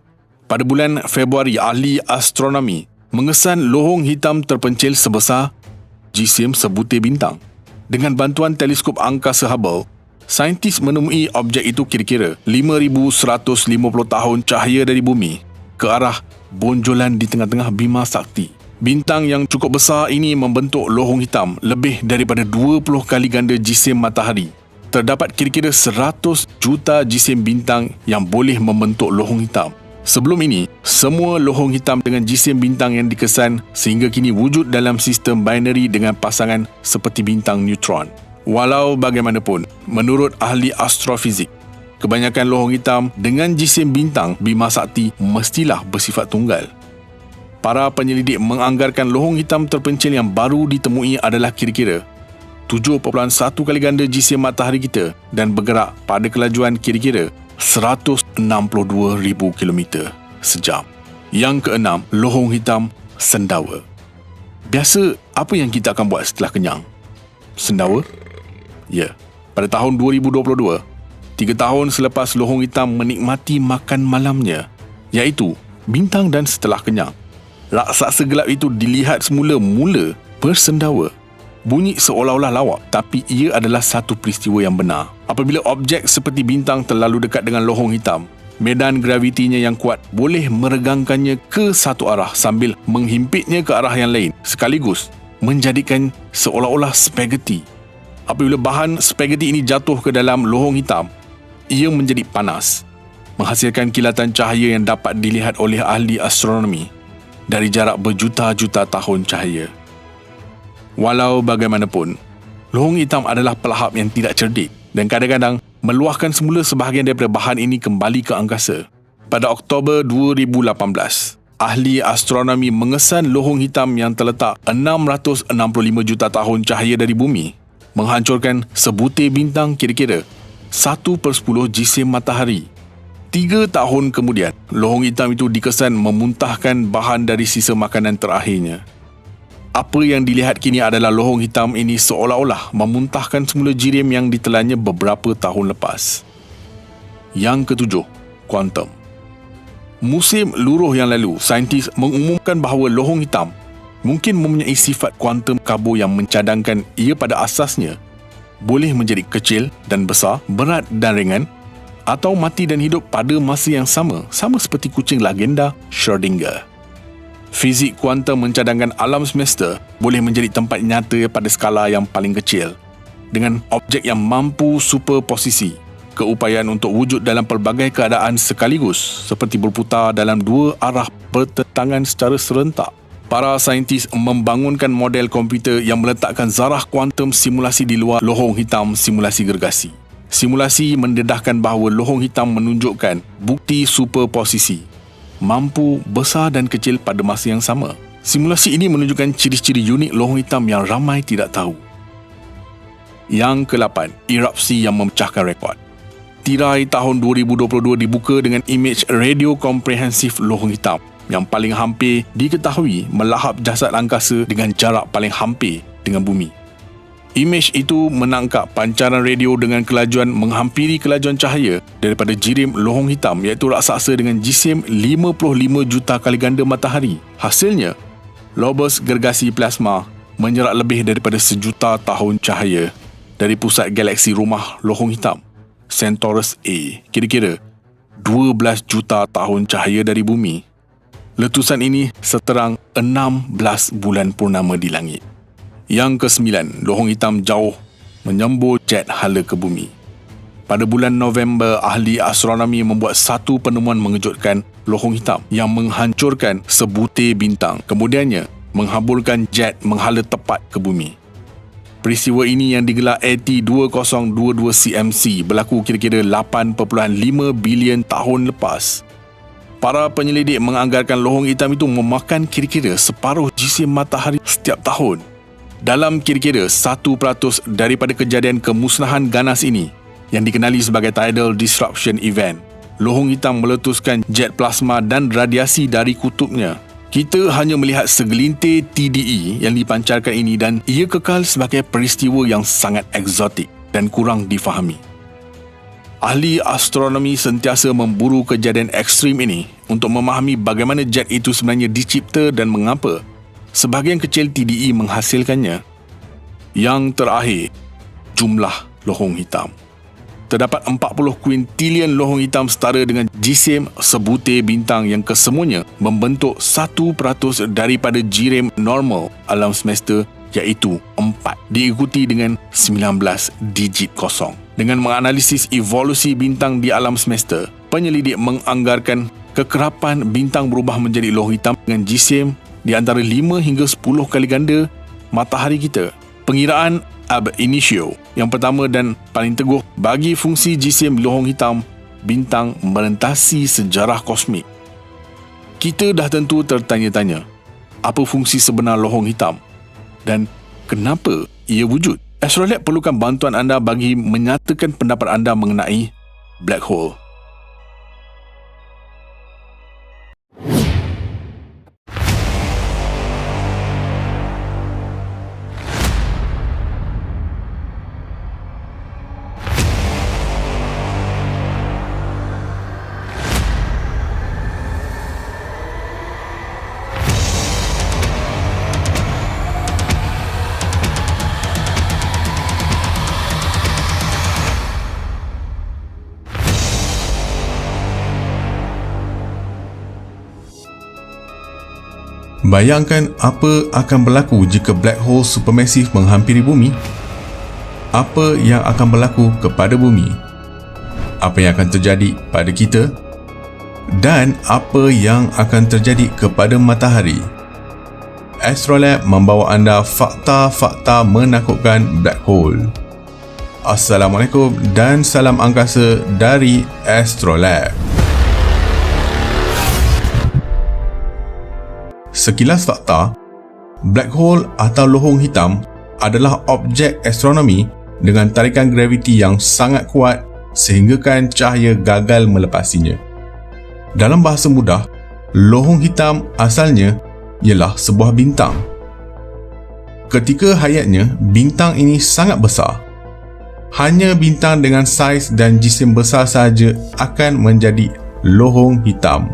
Pada bulan Februari, ahli astronomi mengesan lohong hitam terpencil sebesar jisim sebutir bintang. Dengan bantuan teleskop angkasa Hubble, saintis menemui objek itu kira-kira 5,150 tahun cahaya dari bumi ke arah bonjolan di tengah-tengah Bima Sakti. Bintang yang cukup besar ini membentuk lohong hitam lebih daripada 20 kali ganda jisim matahari. Terdapat kira-kira 100 juta jisim bintang yang boleh membentuk lohong hitam. Sebelum ini, semua lohong hitam dengan jisim bintang yang dikesan sehingga kini wujud dalam sistem binary dengan pasangan seperti bintang neutron. Walau bagaimanapun, menurut ahli astrofizik, kebanyakan lohong hitam dengan jisim bintang Bima Sakti mestilah bersifat tunggal. Para penyelidik menganggarkan lohong hitam terpencil yang baru ditemui adalah kira-kira 7.1 kali ganda jisim matahari kita dan bergerak pada kelajuan kira-kira 162,000 km sejam. Yang keenam, lohong hitam sendawa. Biasa, apa yang kita akan buat setelah kenyang? Sendawa? Ya, pada tahun 2022, 3 tahun selepas lohong hitam menikmati makan malamnya, iaitu bintang dan setelah kenyang, raksasa gelap itu dilihat semula-mula bersendawa. Bunyi seolah-olah lawak, tapi ia adalah satu peristiwa yang benar. Apabila objek seperti bintang terlalu dekat dengan lohong hitam, medan gravitinya yang kuat boleh meregangkannya ke satu arah sambil menghimpitnya ke arah yang lain, sekaligus menjadikan seolah-olah spaghetti. Apabila bahan spaghetti ini jatuh ke dalam lohong hitam, ia menjadi panas, menghasilkan kilatan cahaya yang dapat dilihat oleh ahli astronomi dari jarak berjuta-juta tahun cahaya. Walau bagaimanapun, lohong hitam adalah pelahap yang tidak cerdik dan kadang-kadang meluahkan semula sebahagian daripada bahan ini kembali ke angkasa. Pada Oktober 2018, ahli astronomi mengesan lohong hitam yang terletak 665 juta tahun cahaya dari bumi, menghancurkan sebutir bintang kira-kira 1/10 jisim matahari. 3 tahun kemudian, lohong hitam itu dikesan memuntahkan bahan dari sisa makanan terakhirnya. Apa yang dilihat kini adalah lohong hitam ini seolah-olah memuntahkan semula jirim yang ditelannya beberapa tahun lepas. Yang ketujuh, kuantum. Musim luruh yang lalu, saintis mengumumkan bahawa lohong hitam mungkin mempunyai sifat kuantum karbon yang mencadangkan ia pada asasnya boleh menjadi kecil dan besar, berat dan ringan, atau mati dan hidup pada masa yang sama seperti kucing legenda Schrödinger. Fizik kuantum mencadangkan alam semesta boleh menjadi tempat nyata pada skala yang paling kecil, dengan objek yang mampu superposisi, keupayaan untuk wujud dalam pelbagai keadaan sekaligus seperti berputar dalam dua arah bertentangan secara serentak. Para saintis membangunkan model komputer yang meletakkan zarah kuantum simulasi di luar lohong hitam simulasi gergasi. Simulasi mendedahkan bahawa lohong hitam menunjukkan bukti superposisi, mampu besar dan kecil pada masa yang sama. Simulasi ini menunjukkan ciri-ciri unik lohong hitam yang ramai tidak tahu. Yang ke-8, erupsi yang memecahkan rekod. Tirai tahun 2022 dibuka dengan imej radio komprehensif lohong hitam yang paling hampir diketahui melahap jasad angkasa dengan jarak paling hampir dengan bumi. Imej itu menangkap pancaran radio dengan kelajuan menghampiri kelajuan cahaya daripada jirim lohong hitam, iaitu raksasa dengan jisim 55 juta kali ganda matahari. Hasilnya, lobus gergasi plasma menyerat lebih daripada 1 juta tahun cahaya dari pusat galaksi rumah lohong hitam, Centaurus A, kira-kira 12 juta tahun cahaya dari bumi. Letusan ini seterang 16 bulan purnama di langit. Yang ke-9, lohong hitam jauh menyembur jet hala ke bumi. Pada bulan November, ahli astronomi membuat satu penemuan mengejutkan lohong hitam yang menghancurkan sebutir bintang, kemudiannya menghamburkan jet menghala tepat ke bumi. Peristiwa ini yang digelar AT2022 CMC berlaku kira-kira 8.5 bilion tahun lepas. Para penyelidik menganggarkan lohong hitam itu memakan kira-kira separuh jisim matahari setiap tahun. Dalam kira-kira 1% daripada kejadian kemusnahan ganas ini, yang dikenali sebagai tidal disruption event, lohong hitam meletuskan jet plasma dan radiasi dari kutubnya. Kita hanya melihat segelintir TDE yang dipancarkan ini dan ia kekal sebagai peristiwa yang sangat eksotik dan kurang difahami. Ahli astronomi sentiasa memburu kejadian ekstrim ini untuk memahami bagaimana jet itu sebenarnya dicipta dan mengapa sebahagian kecil TDE menghasilkannya. Yang terakhir, jumlah lohong hitam. terdapat 40 kuintilion lohong hitam setara dengan jisim sebutir bintang yang kesemuanya membentuk 1% daripada jirim normal alam semesta, iaitu 4, diikuti dengan 19 digit kosong. Dengan menganalisis evolusi bintang di alam semesta, penyelidik menganggarkan kekerapan bintang berubah menjadi lohong hitam dengan jisim di antara 5 hingga 10 kali ganda matahari kita. Pengiraan ab initio yang pertama dan paling teguh bagi fungsi jisim lohong hitam bintang merentasi sejarah kosmik. Kita dah tentu tertanya-tanya, apa fungsi sebenar lohong hitam dan kenapa ia wujud? Astrolab perlukan bantuan anda bagi menyatakan pendapat anda mengenai black hole. Bayangkan apa akan berlaku jika black hole supermasif menghampiri bumi. Apa yang akan berlaku kepada bumi? Apa yang akan terjadi pada kita? Dan apa yang akan terjadi kepada matahari? Astrolab membawa anda fakta-fakta menakutkan black hole. Assalamualaikum dan salam angkasa dari Astrolab. Sekilas fakta, black hole atau lohong hitam adalah objek astronomi dengan tarikan graviti yang sangat kuat sehinggakan cahaya gagal melepasinya. Dalam bahasa mudah, lohong hitam asalnya ialah sebuah bintang. Ketika hayatnya, bintang ini sangat besar. Hanya bintang dengan saiz dan jisim besar sahaja akan menjadi lohong hitam.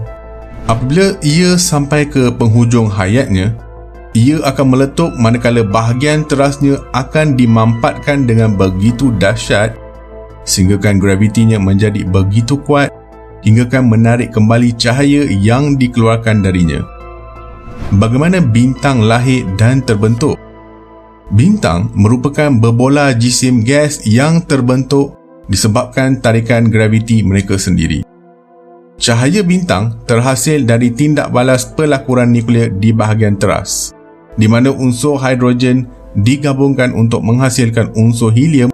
Apabila ia sampai ke penghujung hayatnya, ia akan meletup manakala bahagian terasnya akan dimampatkan dengan begitu dahsyat sehinggakan gravitinya menjadi begitu kuat hinggakan menarik kembali cahaya yang dikeluarkan darinya. Bagaimana bintang lahir dan terbentuk? Bintang merupakan berbola jisim gas yang terbentuk disebabkan tarikan graviti mereka sendiri. Cahaya bintang terhasil dari tindak balas pelakuran nuklear di bahagian teras, di mana unsur hidrogen digabungkan untuk menghasilkan unsur helium,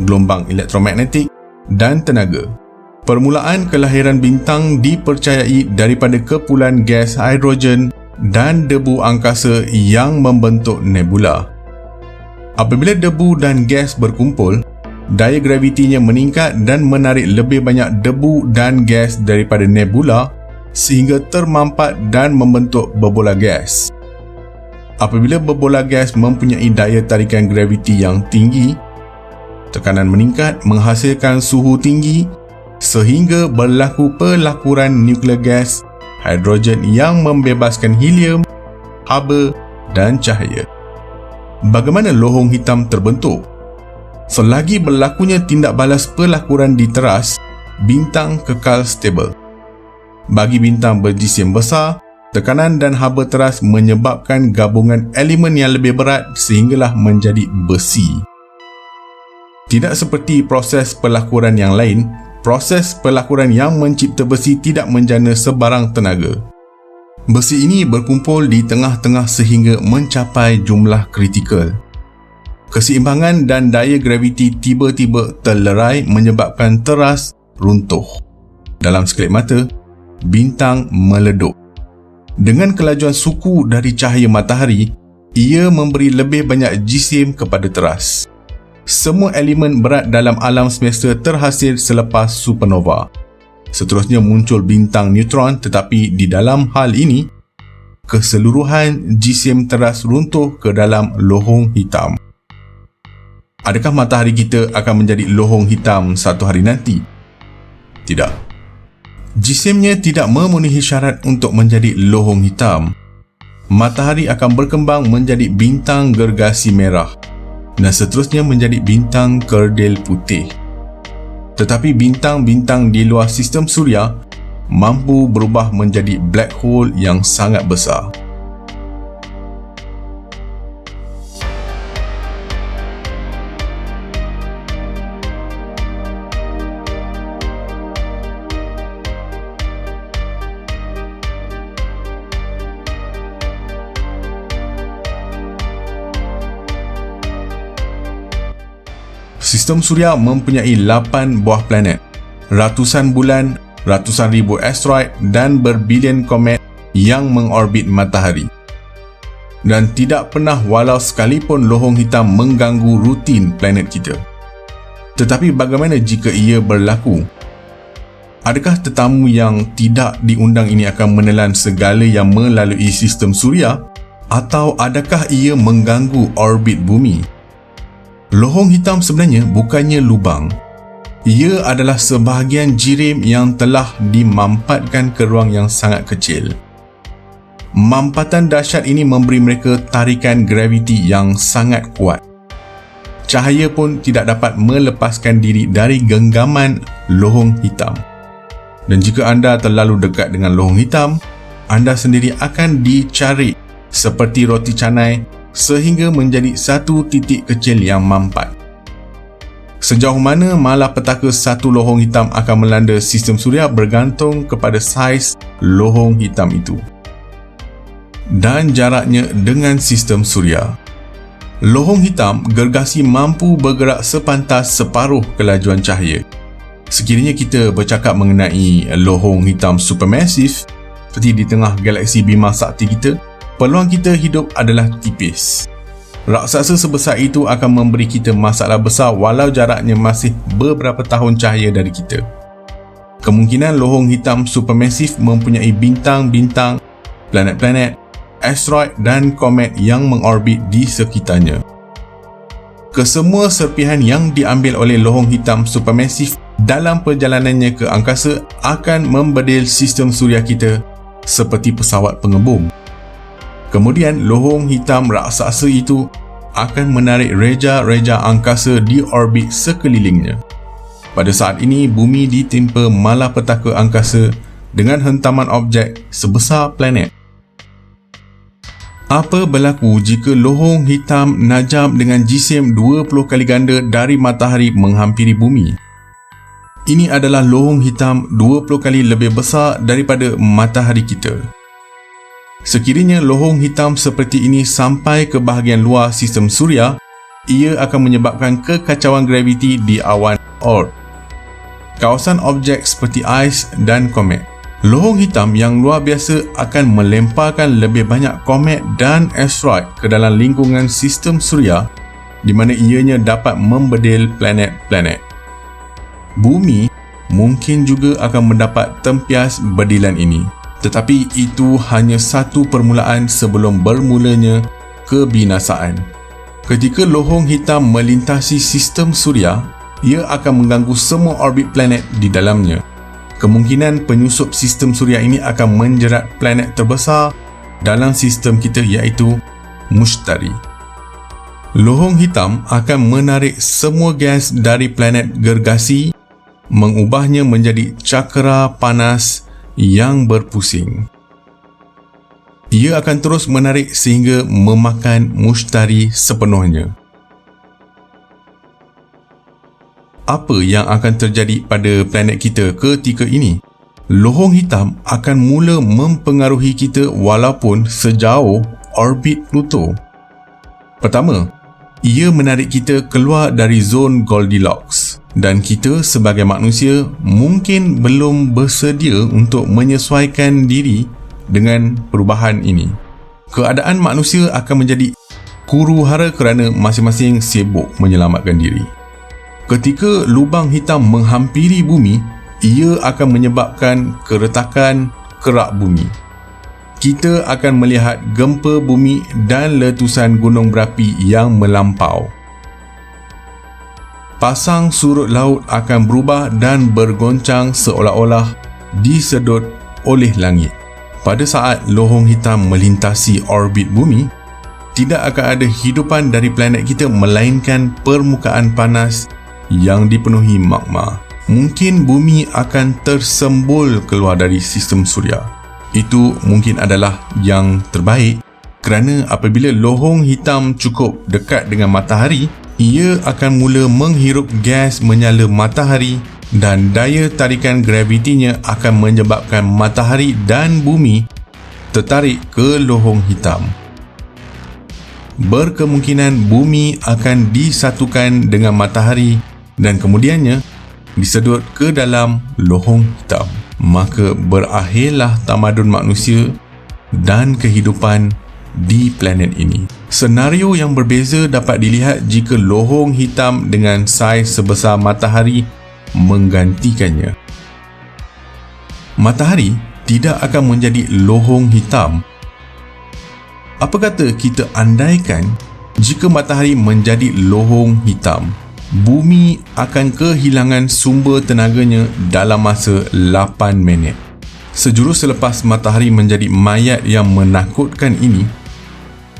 gelombang elektromagnetik dan tenaga. Permulaan kelahiran bintang dipercayai daripada kepulan gas hidrogen dan debu angkasa yang membentuk nebula. Apabila debu dan gas berkumpul, daya gravitinya meningkat dan menarik lebih banyak debu dan gas daripada nebula sehingga termampat dan membentuk berbola gas. Apabila berbola gas mempunyai daya tarikan graviti yang tinggi, tekanan meningkat menghasilkan suhu tinggi sehingga berlaku pelakuran nuklear gas hidrogen yang membebaskan helium, haba dan cahaya. Bagaimana lohong hitam terbentuk? Selagi berlakunya tindak balas pelakuran di teras, bintang kekal stabil. Bagi bintang berjisim besar, tekanan dan haba teras menyebabkan gabungan elemen yang lebih berat sehinggalah menjadi besi. Tidak seperti proses pelakuran yang lain, proses pelakuran yang mencipta besi tidak menjana sebarang tenaga. Besi ini berkumpul di tengah-tengah sehingga mencapai jumlah kritikal. Keseimbangan dan daya graviti tiba-tiba terlerai menyebabkan teras runtuh. Dalam sekelip mata, bintang meledup. Dengan kelajuan suku dari cahaya matahari, ia memberi lebih banyak jisim kepada teras. Semua elemen berat dalam alam semesta terhasil selepas supernova. Seterusnya muncul bintang neutron, tetapi di dalam hal ini, keseluruhan jisim teras runtuh ke dalam lohong hitam. Adakah matahari kita akan menjadi lohong hitam satu hari nanti? Tidak. Jisimnya tidak memenuhi syarat untuk menjadi lohong hitam. Matahari akan berkembang menjadi bintang gergasi merah dan seterusnya menjadi bintang kerdil putih. Tetapi bintang-bintang di luar sistem suria mampu berubah menjadi black hole yang sangat besar. Sistem suria mempunyai 8 buah planet, ratusan bulan, ratusan ribu asteroid dan berbilion komet yang mengorbit matahari. Dan tidak pernah walau sekalipun lohong hitam mengganggu rutin planet kita. Tetapi bagaimana jika ia berlaku? Adakah tetamu yang tidak diundang ini akan menelan segala yang melalui sistem suria? Atau adakah ia mengganggu orbit bumi? Lohong hitam sebenarnya bukannya lubang. Ia adalah sebahagian jirim yang telah dimampatkan ke ruang yang sangat kecil. Mampatan dahsyat ini memberi mereka tarikan graviti yang sangat kuat. Cahaya pun tidak dapat melepaskan diri dari genggaman lohong hitam. Dan jika anda terlalu dekat dengan lohong hitam, anda sendiri akan dicarik seperti roti canai sehingga menjadi satu titik kecil yang mampat. Sejauh mana malapetaka satu lohong hitam akan melanda sistem suria bergantung kepada saiz lohong hitam itu dan jaraknya dengan sistem suria. Lohong hitam gergasi mampu bergerak sepantas separuh kelajuan cahaya. Sekiranya kita bercakap mengenai lohong hitam supermassive seperti di tengah galaksi Bima Sakti kita, peluang kita hidup adalah tipis. Raksasa sebesar itu akan memberi kita masalah besar walau jaraknya masih beberapa tahun cahaya dari kita. Kemungkinan lohong hitam supermassive mempunyai bintang-bintang, planet-planet, asteroid dan komet yang mengorbit di sekitarnya. Kesemua serpihan yang diambil oleh lohong hitam supermassive dalam perjalanannya ke angkasa akan membedil sistem suria kita seperti pesawat pengebom. Kemudian lohong hitam raksasa itu akan menarik reja-reja angkasa di orbit sekelilingnya. Pada saat ini, bumi ditimpa malapetaka angkasa dengan hentaman objek sebesar planet. Apa berlaku jika lohong hitam najam dengan jisim 20 kali ganda dari matahari menghampiri bumi? Ini adalah lohong hitam 20 kali lebih besar daripada matahari kita. Sekiranya lohong hitam seperti ini sampai ke bahagian luar sistem suria, ia akan menyebabkan kekacauan graviti di awan Oort, kawasan objek seperti ais dan komet. Lohong hitam yang luar biasa akan melemparkan lebih banyak komet dan asteroid ke dalam lingkungan sistem suria di mana ianya dapat membedil planet-planet. Bumi mungkin juga akan mendapat tempias bedilan ini. Tetapi itu hanya satu permulaan sebelum bermulanya kebinasaan. Ketika lohong hitam melintasi sistem suria, ia akan mengganggu semua orbit planet di dalamnya. Kemungkinan penyusup sistem suria ini akan menjerat planet terbesar dalam sistem kita iaitu Mushtari. Lohong hitam akan menarik semua gas dari planet gergasi, mengubahnya menjadi cakera panas yang berpusing. Ia akan terus menarik sehingga memakan Mushtari sepenuhnya. Apa yang akan terjadi pada planet kita ketika ini? Lohong hitam akan mula mempengaruhi kita walaupun sejauh orbit Pluto. Pertama, ia menarik kita keluar dari zon Goldilocks. Dan kita sebagai manusia mungkin belum bersedia untuk menyesuaikan diri dengan perubahan ini. Keadaan manusia akan menjadi huru-hara kerana masing-masing sibuk menyelamatkan diri. Ketika lubang hitam menghampiri bumi, ia akan menyebabkan keretakan kerak bumi. Kita akan melihat gempa bumi dan letusan gunung berapi yang melampau. Pasang surut laut akan berubah dan bergoncang seolah-olah disedot oleh langit. Pada saat lohong hitam melintasi orbit bumi, tidak akan ada hidupan dari planet kita melainkan permukaan panas yang dipenuhi magma. mungkin bumi akan tersembul keluar dari sistem suria. Itu mungkin adalah yang terbaik kerana apabila lohong hitam cukup dekat dengan matahari, ia akan mula menghirup gas menyala matahari dan daya tarikan gravitinya akan menyebabkan matahari dan bumi tertarik ke lohong hitam. Berkemungkinan bumi akan disatukan dengan matahari dan kemudiannya disedut ke dalam lohong hitam. Maka berakhirlah tamadun manusia dan kehidupan di planet ini. Senario yang berbeza dapat dilihat jika lohong hitam dengan saiz sebesar matahari menggantikannya. Matahari tidak akan menjadi lohong hitam. Apa kata kita andaikan jika matahari menjadi lohong hitam? Bumi akan kehilangan sumber tenaganya dalam masa 8 minit. Sejurus selepas matahari menjadi mayat yang menakutkan ini,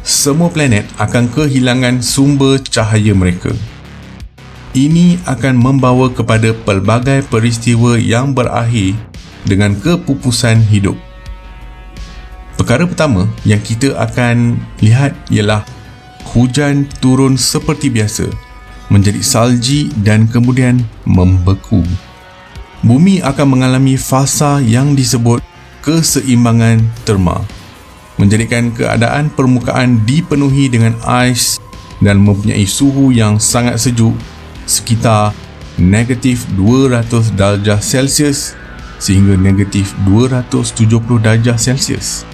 semua planet akan kehilangan sumber cahaya mereka. Ini akan membawa kepada pelbagai peristiwa yang berakhir dengan kepupusan hidup. Perkara pertama yang kita akan lihat ialah hujan turun seperti biasa, menjadi salji dan kemudian membeku. Bumi akan mengalami fasa yang disebut keseimbangan terma, menjadikan keadaan permukaan dipenuhi dengan ais dan mempunyai suhu yang sangat sejuk sekitar negatif 200 darjah Celsius sehingga negatif 270 darjah Celsius.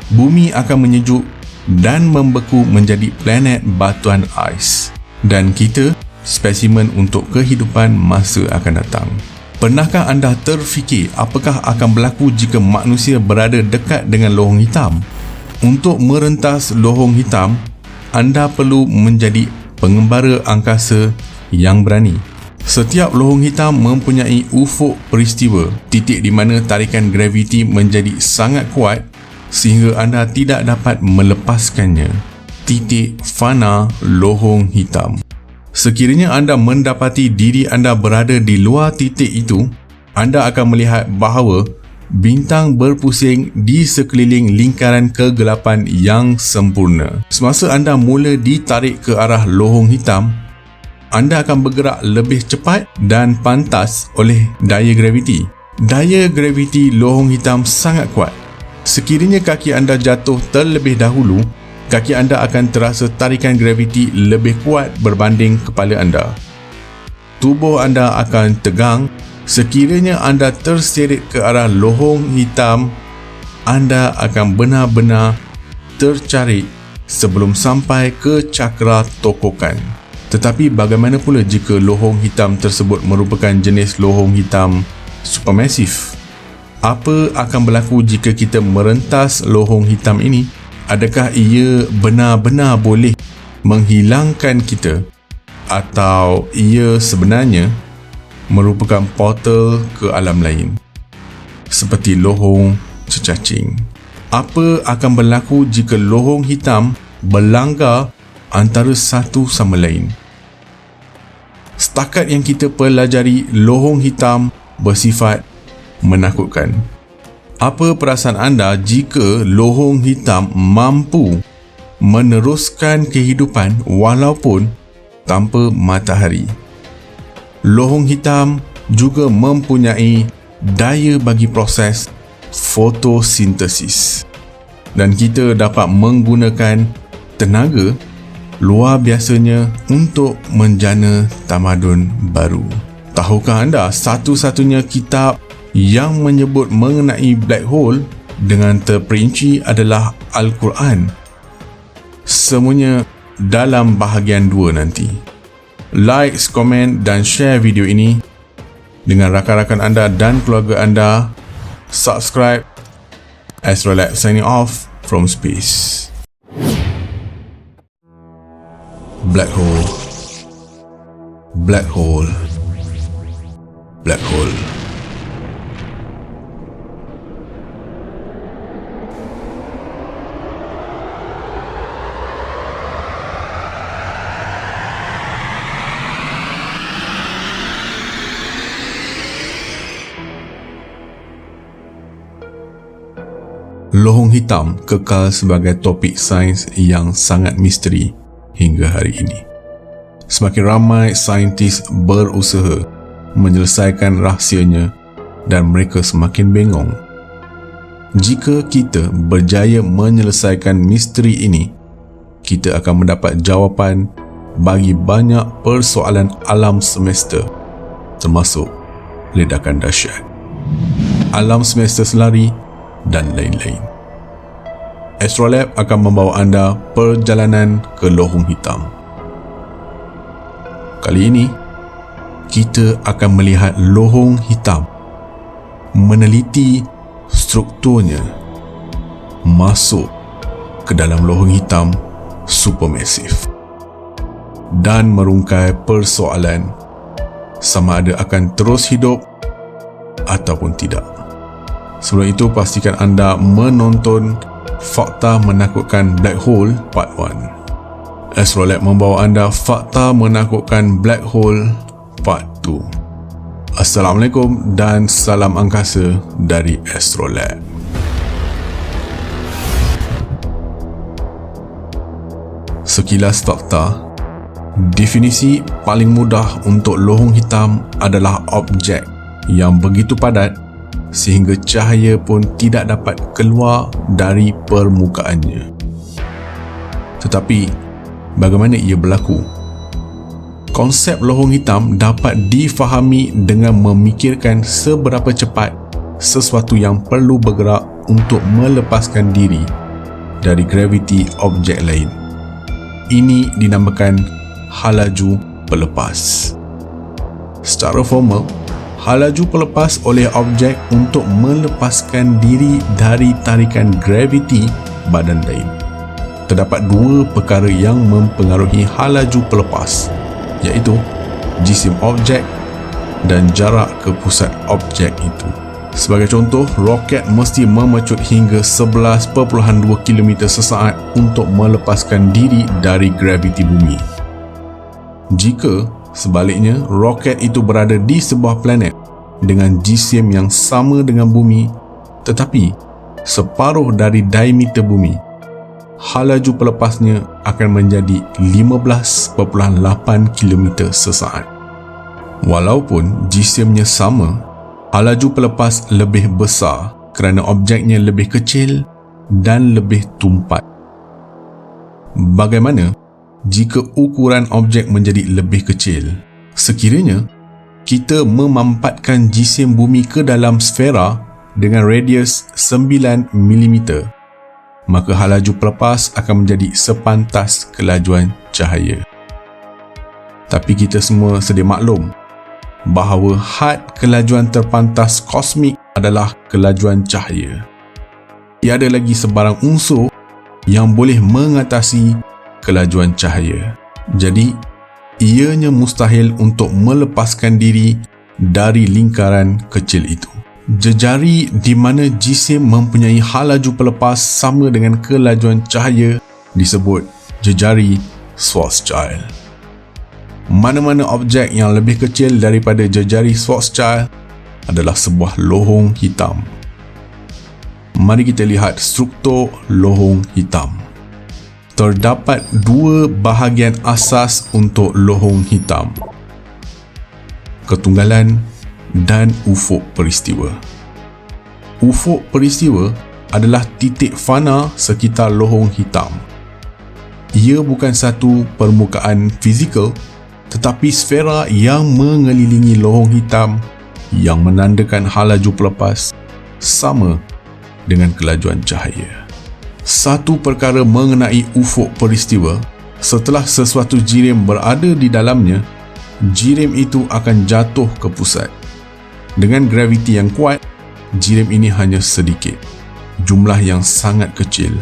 Bumi akan menyejuk dan membeku menjadi planet batuan ais. Dan kita spesimen untuk kehidupan masa akan datang. Pernahkah anda terfikir apakah akan berlaku jika manusia berada dekat dengan lohong hitam? Untuk merentas lohong hitam, anda perlu menjadi pengembara angkasa yang berani. Setiap lohong hitam mempunyai ufuk peristiwa, titik di mana tarikan graviti menjadi sangat kuat sehingga anda tidak dapat melepaskannya. Titik fana lohong hitam. Sekiranya anda mendapati diri anda berada di luar titik itu, anda akan melihat bahawa bintang berpusing di sekeliling lingkaran kegelapan yang sempurna. Semasa anda mula ditarik ke arah lohong hitam, anda akan bergerak lebih cepat dan pantas oleh daya graviti. Daya graviti lohong hitam sangat kuat. Sekiranya kaki anda jatuh terlebih dahulu, kaki anda akan terasa tarikan graviti lebih kuat berbanding kepala anda. Tubuh anda akan tegang. Sekiranya anda terseret ke arah lohong hitam, anda akan benar-benar tercarik sebelum sampai ke cakra tokokan. Tetapi bagaimana pula jika lohong hitam tersebut merupakan jenis lohong hitam supermasif? Apa akan berlaku jika kita merentas lohong hitam ini? Adakah ia benar-benar boleh menghilangkan kita atau ia sebenarnya merupakan portal ke alam lain seperti lohong cecacing? Apa akan berlaku jika lohong hitam berlanggar antara satu sama lain? Setakat yang kita pelajari, lohong hitam bersifat menakutkan. Apa perasaan anda jika lohong hitam mampu meneruskan kehidupan walaupun tanpa matahari? Lohong hitam juga mempunyai daya bagi proses fotosintesis dan kita dapat menggunakan tenaga luar biasanya untuk menjana tamadun baru. Tahukah anda satu-satunya kitab yang menyebut mengenai black hole dengan terperinci adalah Al-Quran? Semuanya dalam bahagian 2 nanti. Like, komen dan share video ini dengan rakan-rakan anda dan keluarga anda. Subscribe. Astrolab signing off from space. Black hole. Black hole. Black hole. lohong hitam kekal sebagai topik sains yang sangat misteri hingga hari ini. Semakin ramai saintis berusaha menyelesaikan rahsianya dan mereka semakin bengong. Jika kita berjaya menyelesaikan misteri ini, kita akan mendapat jawapan bagi banyak persoalan alam semesta, termasuk ledakan dahsyat, alam semesta selari dan lain-lain. Astrolab akan membawa anda perjalanan ke lohong hitam. Kali ini, kita akan melihat lohong hitam, meneliti strukturnya, masuk ke dalam lohong hitam supermasif dan merungkai persoalan sama ada akan terus hidup ataupun tidak. Sebelum itu, pastikan anda menonton Fakta Menakutkan Black Hole Part 1. Astrolab membawa anda Fakta Menakutkan Black Hole Part 2. Assalamualaikum dan salam angkasa dari Astrolab. Sekilas fakta, definisi paling mudah untuk lohong hitam adalah objek yang begitu padat sehingga cahaya pun tidak dapat keluar dari permukaannya. Tetapi, bagaimana ia berlaku? Konsep lohong hitam dapat difahami dengan memikirkan seberapa cepat sesuatu yang perlu bergerak untuk melepaskan diri dari graviti objek lain. Ini dinamakan halaju pelepas. Secara formal, halaju pelepas oleh objek untuk melepaskan diri dari tarikan graviti badan lain. Terdapat dua perkara yang mempengaruhi halaju pelepas, iaitu jisim objek dan jarak ke pusat objek itu. Sebagai contoh, roket mesti memecut hingga 11.2 km sesaat untuk melepaskan diri dari graviti bumi. Jika sebaliknya, roket itu berada di sebuah planet dengan jisim yang sama dengan bumi tetapi separuh dari diameter bumi, halaju pelepasnya akan menjadi 15.8 km sesaat. Walaupun jisimnya sama, halaju pelepas lebih besar kerana objeknya lebih kecil dan lebih tumpat. Bagaimana jika ukuran objek menjadi lebih kecil? Sekiranya kita memampatkan jisim bumi ke dalam sfera dengan radius 9 mm, maka halaju pelepas akan menjadi sepantas kelajuan cahaya. Tapi kita semua sedia maklum bahawa had kelajuan terpantas kosmik adalah kelajuan cahaya. Tiada lagi sebarang unsur yang boleh mengatasi kelajuan cahaya. Jadi, ianya mustahil untuk melepaskan diri dari lingkaran kecil itu. Jejari di mana jisim mempunyai halaju pelepas sama dengan kelajuan cahaya disebut jejari Schwarzschild. Mana-mana objek yang lebih kecil daripada jejari Schwarzschild adalah sebuah lohong hitam. Mari kita lihat struktur lohong hitam. Terdapat dua bahagian asas untuk lohong hitam: ketunggalan dan ufuk peristiwa. Ufuk peristiwa adalah titik fana sekitar lohong hitam. Ia bukan satu permukaan fizikal tetapi sfera yang mengelilingi lohong hitam yang menandakan halaju pelepas sama dengan kelajuan cahaya. Satu perkara mengenai ufuk peristiwa, setelah sesuatu jirim berada di dalamnya, jirim itu akan jatuh ke pusat. Dengan graviti yang kuat, jirim ini hanya sedikit, jumlah yang sangat kecil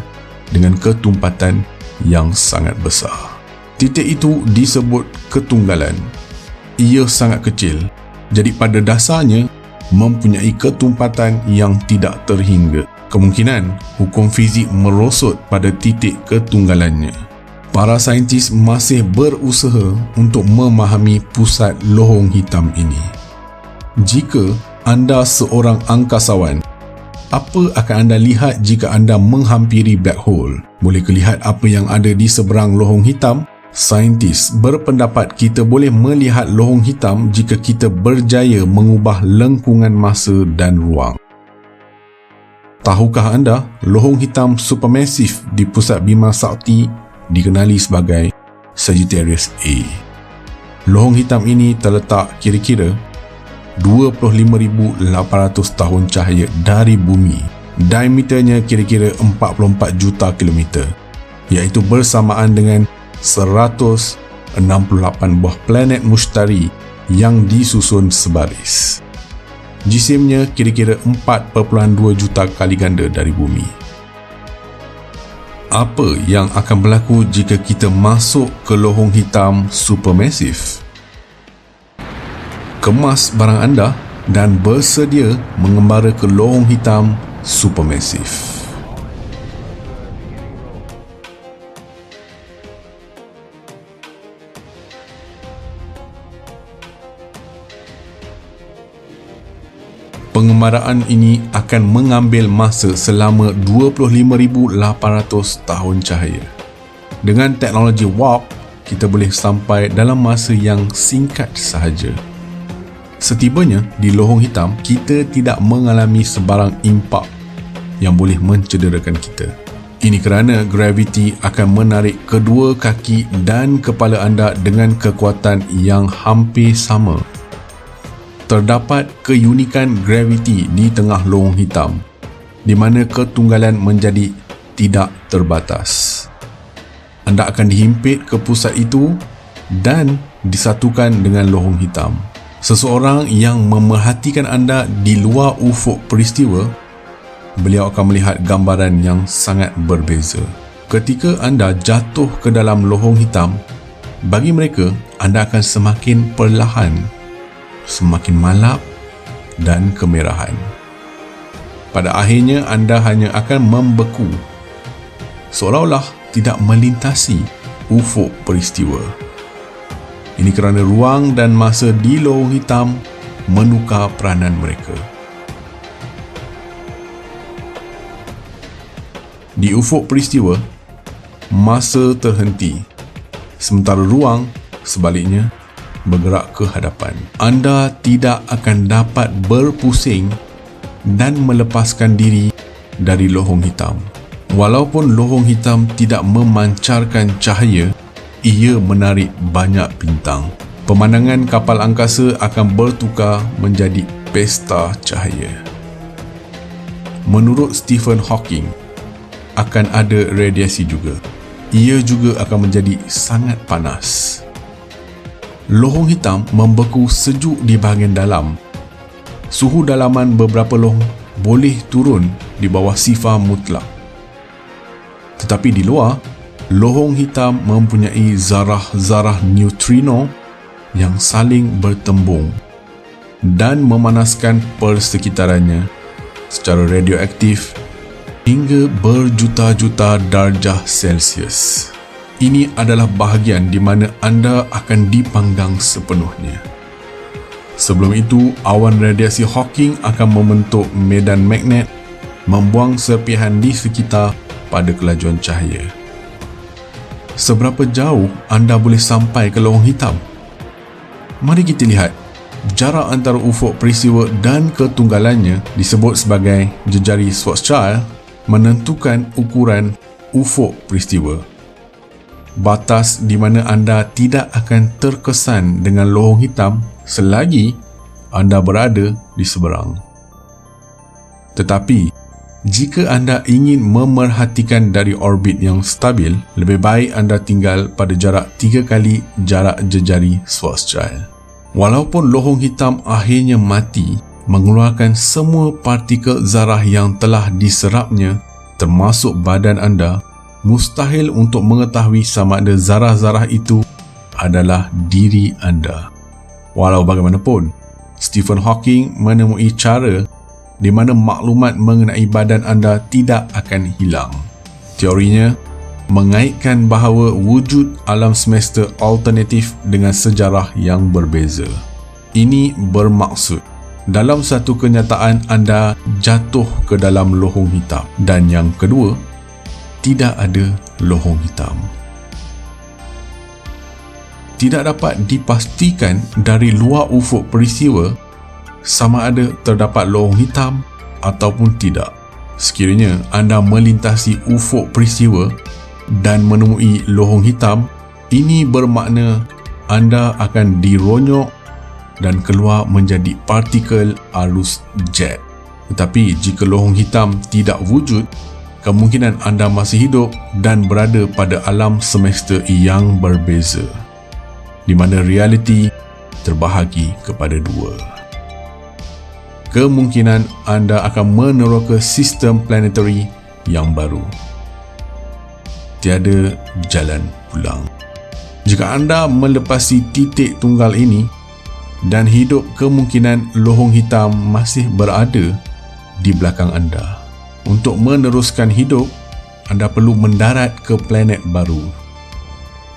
dengan ketumpatan yang sangat besar. Titik itu disebut ketunggalan. Ia sangat kecil, jadi pada dasarnya mempunyai ketumpatan yang tidak terhingga. Kemungkinan hukum fizik merosot pada titik ketunggalannya. Para saintis masih berusaha untuk memahami pusat lohong hitam ini. Jika anda seorang angkasawan Apa akan anda lihat jika anda menghampiri black hole? Boleh lihat apa yang ada di seberang lohong hitam? Saintis berpendapat kita boleh melihat lohong hitam jika kita berjaya mengubah lengkungan masa dan ruang. Tahukah anda, lohong hitam supermassive di pusat Bima Sakti dikenali sebagai Sagittarius A. Lohong hitam ini terletak kira-kira 25,800 tahun cahaya dari bumi. Diameternya kira-kira 44 juta kilometer, iaitu bersamaan dengan 168 buah planet mustari yang disusun sebaris. Jisimnya kira-kira 4.2 juta kali ganda dari bumi. Apa yang akan berlaku jika kita masuk ke lohong hitam supermassive? Kemas barang anda dan bersedia mengembara ke lohong hitam supermassive. Pengembaraan ini akan mengambil masa selama 25,800 tahun cahaya. Dengan teknologi warp, kita boleh sampai dalam masa yang singkat sahaja. Setibanya di lohong hitam, kita tidak mengalami sebarang impak yang boleh mencederakan kita. Ini kerana graviti akan menarik kedua kaki dan kepala anda dengan kekuatan yang hampir sama. Terdapat keunikan graviti di tengah lohong hitam, di mana ketunggalan menjadi tidak terbatas. Anda akan dihimpit ke pusat itu dan disatukan dengan lohong hitam. Seseorang yang memerhatikan anda di luar ufuk peristiwa, beliau akan melihat gambaran yang sangat berbeza. Ketika anda jatuh ke dalam lohong hitam, bagi mereka, anda akan semakin perlahan, semakin malap dan kemerahan. Pada akhirnya, anda hanya akan membeku, seolah-olah tidak melintasi ufuk peristiwa. Ini kerana ruang dan masa di lohong hitam menukar peranan mereka. Di ufuk peristiwa, masa terhenti, sementara ruang sebaliknya bergerak ke hadapan. Anda tidak akan dapat berpusing dan melepaskan diri dari lohong hitam. Walaupun lohong hitam tidak memancarkan cahaya, ia menarik banyak bintang. Pemandangan kapal angkasa akan bertukar menjadi pesta cahaya. Menurut Stephen Hawking, akan ada radiasi juga. Ia juga akan menjadi sangat panas. Lohong hitam membeku sejuk di bahagian dalam. Suhu dalaman beberapa lohong boleh turun di bawah sifar mutlak. Tetapi di luar, lohong hitam mempunyai zarah-zarah neutrino yang saling bertembung dan memanaskan persekitarannya secara radioaktif hingga berjuta-juta darjah Celsius. Ini adalah bahagian di mana anda akan dipanggang sepenuhnya. Sebelum itu, awan radiasi Hawking akan membentuk medan magnet, membuang serpihan di sekitar pada kelajuan cahaya. Seberapa jauh anda boleh sampai ke lohong hitam? Mari kita lihat. Jarak antara ufuk peristiwa dan ketunggalannya disebut sebagai jejari Schwarzschild menentukan ukuran ufuk peristiwa. Batas di mana anda tidak akan terkesan dengan lohong hitam selagi anda berada di seberang. Tetapi, jika anda ingin memerhatikan dari orbit yang stabil, lebih baik anda tinggal pada jarak 3 kali jarak jejari Schwarzschild. Walaupun lohong hitam akhirnya mati, mengeluarkan semua partikel zarah yang telah diserapnya, termasuk badan anda, mustahil untuk mengetahui sama ada zarah-zarah itu adalah diri anda. Walau bagaimanapun, Stephen Hawking menemui cara di mana maklumat mengenai badan anda tidak akan hilang. Teorinya mengaitkan bahawa wujud alam semesta alternatif dengan sejarah yang berbeza. Ini bermaksud dalam satu kenyataan anda jatuh ke dalam lohong hitam. Dan yang kedua, tidak ada lohong hitam. Tidak dapat dipastikan dari luar ufuk peristiwa sama ada terdapat lohong hitam ataupun tidak. Sekiranya anda melintasi ufuk peristiwa dan menemui lohong hitam, ini bermakna anda akan dironyok dan keluar menjadi partikel arus jet. Tetapi jika lohong hitam tidak wujud, kemungkinan anda masih hidup dan berada pada alam semesta yang berbeza, di mana realiti terbahagi kepada dua. Kemungkinan anda akan meneroka sistem planetari yang baru. Tiada jalan pulang. Jika anda melepasi titik tunggal ini dan hidup, kemungkinan lohong hitam masih berada di belakang anda. Untuk meneruskan hidup, anda perlu mendarat ke planet baru.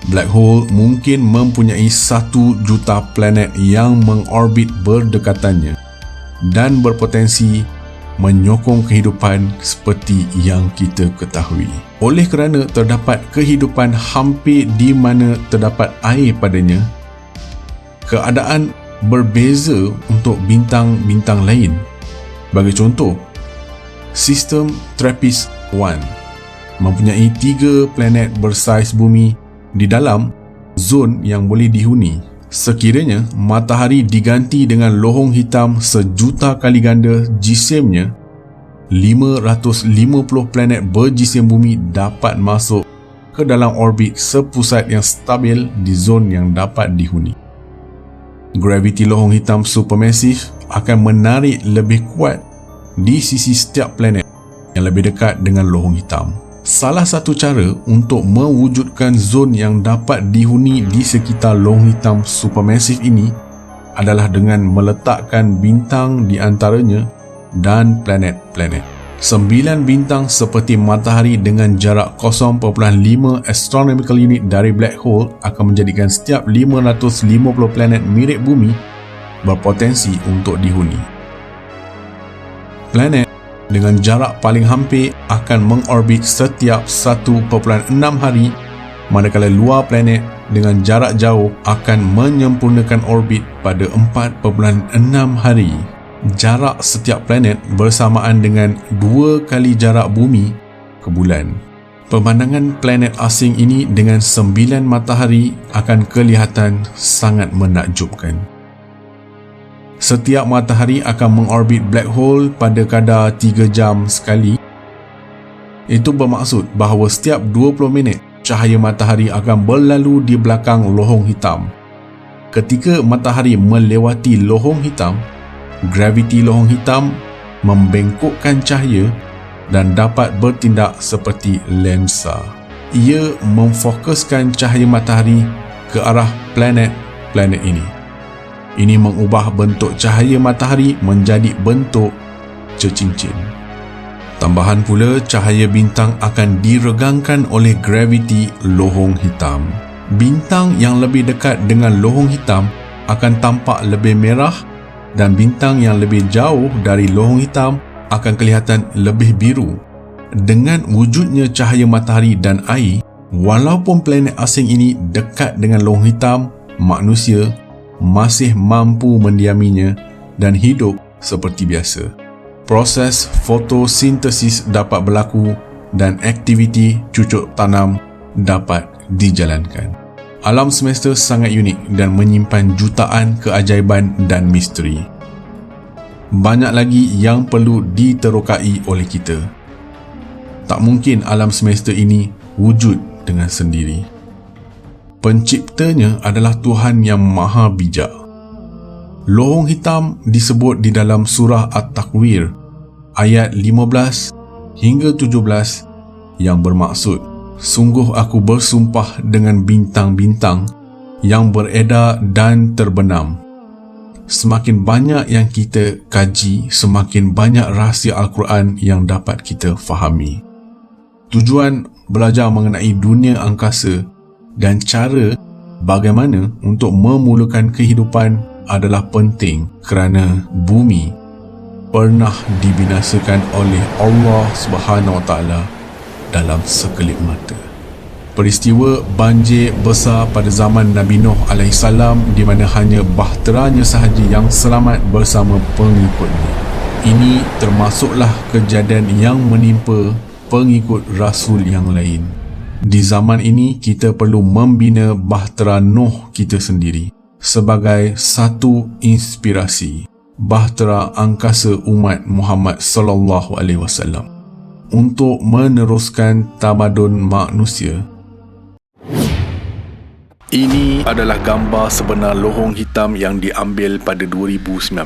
Black hole mungkin mempunyai 1 juta planet yang mengorbit berdekatannya dan berpotensi menyokong kehidupan seperti yang kita ketahui. Oleh kerana terdapat kehidupan hampir di mana terdapat air padanya, keadaan berbeza untuk bintang-bintang lain. Bagi contoh, sistem TRAPPIST-1 mempunyai 3 planet bersaiz bumi di dalam zon yang boleh dihuni. Sekiranya matahari diganti dengan lohong hitam 1,000,000 kali ganda jisimnya, 550 planet berjisim bumi dapat masuk ke dalam orbit sepusat yang stabil di zon yang dapat dihuni. Graviti lohong hitam supermassive akan menarik lebih kuat di sisi setiap planet yang lebih dekat dengan lohong hitam. Salah satu cara untuk mewujudkan zon yang dapat dihuni di sekitar lohong hitam supermassive ini adalah dengan meletakkan bintang di antaranya dan planet-planet. 9 bintang seperti matahari dengan jarak 0.5 astronomical unit dari black hole akan menjadikan setiap 550 planet mirip bumi berpotensi untuk dihuni. Planet dengan jarak paling hampir akan mengorbit setiap 1.6 hari, manakala luar planet dengan jarak jauh akan menyempurnakan orbit pada 4.6 hari. Jarak setiap planet bersamaan dengan 2 kali jarak bumi ke bulan. Pemandangan planet asing ini dengan 9 matahari akan kelihatan sangat menakjubkan. Setiap matahari akan mengorbit black hole pada kadar 3 jam sekali. Itu bermaksud bahawa setiap 20 minit cahaya matahari akan berlalu di belakang lohong hitam. Ketika matahari melewati lohong hitam, graviti lohong hitam membengkokkan cahaya dan dapat bertindak seperti lensa. Ia memfokuskan cahaya matahari ke arah planet-planet ini. Ini mengubah bentuk cahaya matahari menjadi bentuk cecincin. Tambahan pula, cahaya bintang akan diregangkan oleh graviti lohong hitam. Bintang yang lebih dekat dengan lohong hitam akan tampak lebih merah dan bintang yang lebih jauh dari lohong hitam akan kelihatan lebih biru. Dengan wujudnya cahaya matahari dan air, walaupun planet asing ini dekat dengan lohong hitam, manusia masih mampu mendiaminya dan hidup seperti biasa. Proses fotosintesis dapat berlaku dan aktiviti cucuk tanam dapat dijalankan. Alam semesta sangat unik dan menyimpan jutaan keajaiban dan misteri. Banyak lagi yang perlu diterokai oleh kita. Tak mungkin alam semesta ini wujud dengan sendiri. Penciptanya adalah Tuhan yang maha bijak. Lohong hitam disebut di dalam surah At-Takwir ayat 15 hingga 17 yang bermaksud, sungguh aku bersumpah dengan bintang-bintang yang beredar dan terbenam. Semakin banyak yang kita kaji, semakin banyak rahsia Al-Quran yang dapat kita fahami. Tujuan belajar mengenai dunia angkasa dan cara bagaimana untuk memulakan kehidupan adalah penting kerana bumi pernah dibinasakan oleh Allah Subhanahu Wa Taala dalam sekelip mata. Peristiwa banjir besar pada zaman Nabi Nuh AS di mana hanya bahteranya sahaja yang selamat bersama pengikutnya. Ini termasuklah kejadian yang menimpa pengikut Rasul yang lain. Di zaman ini kita perlu membina bahtera Nuh kita sendiri sebagai satu inspirasi bahtera angkasa umat Muhammad sallallahu alaihi wasallam untuk meneruskan tamadun manusia. Ini adalah gambar sebenar lohong hitam yang diambil pada 2019.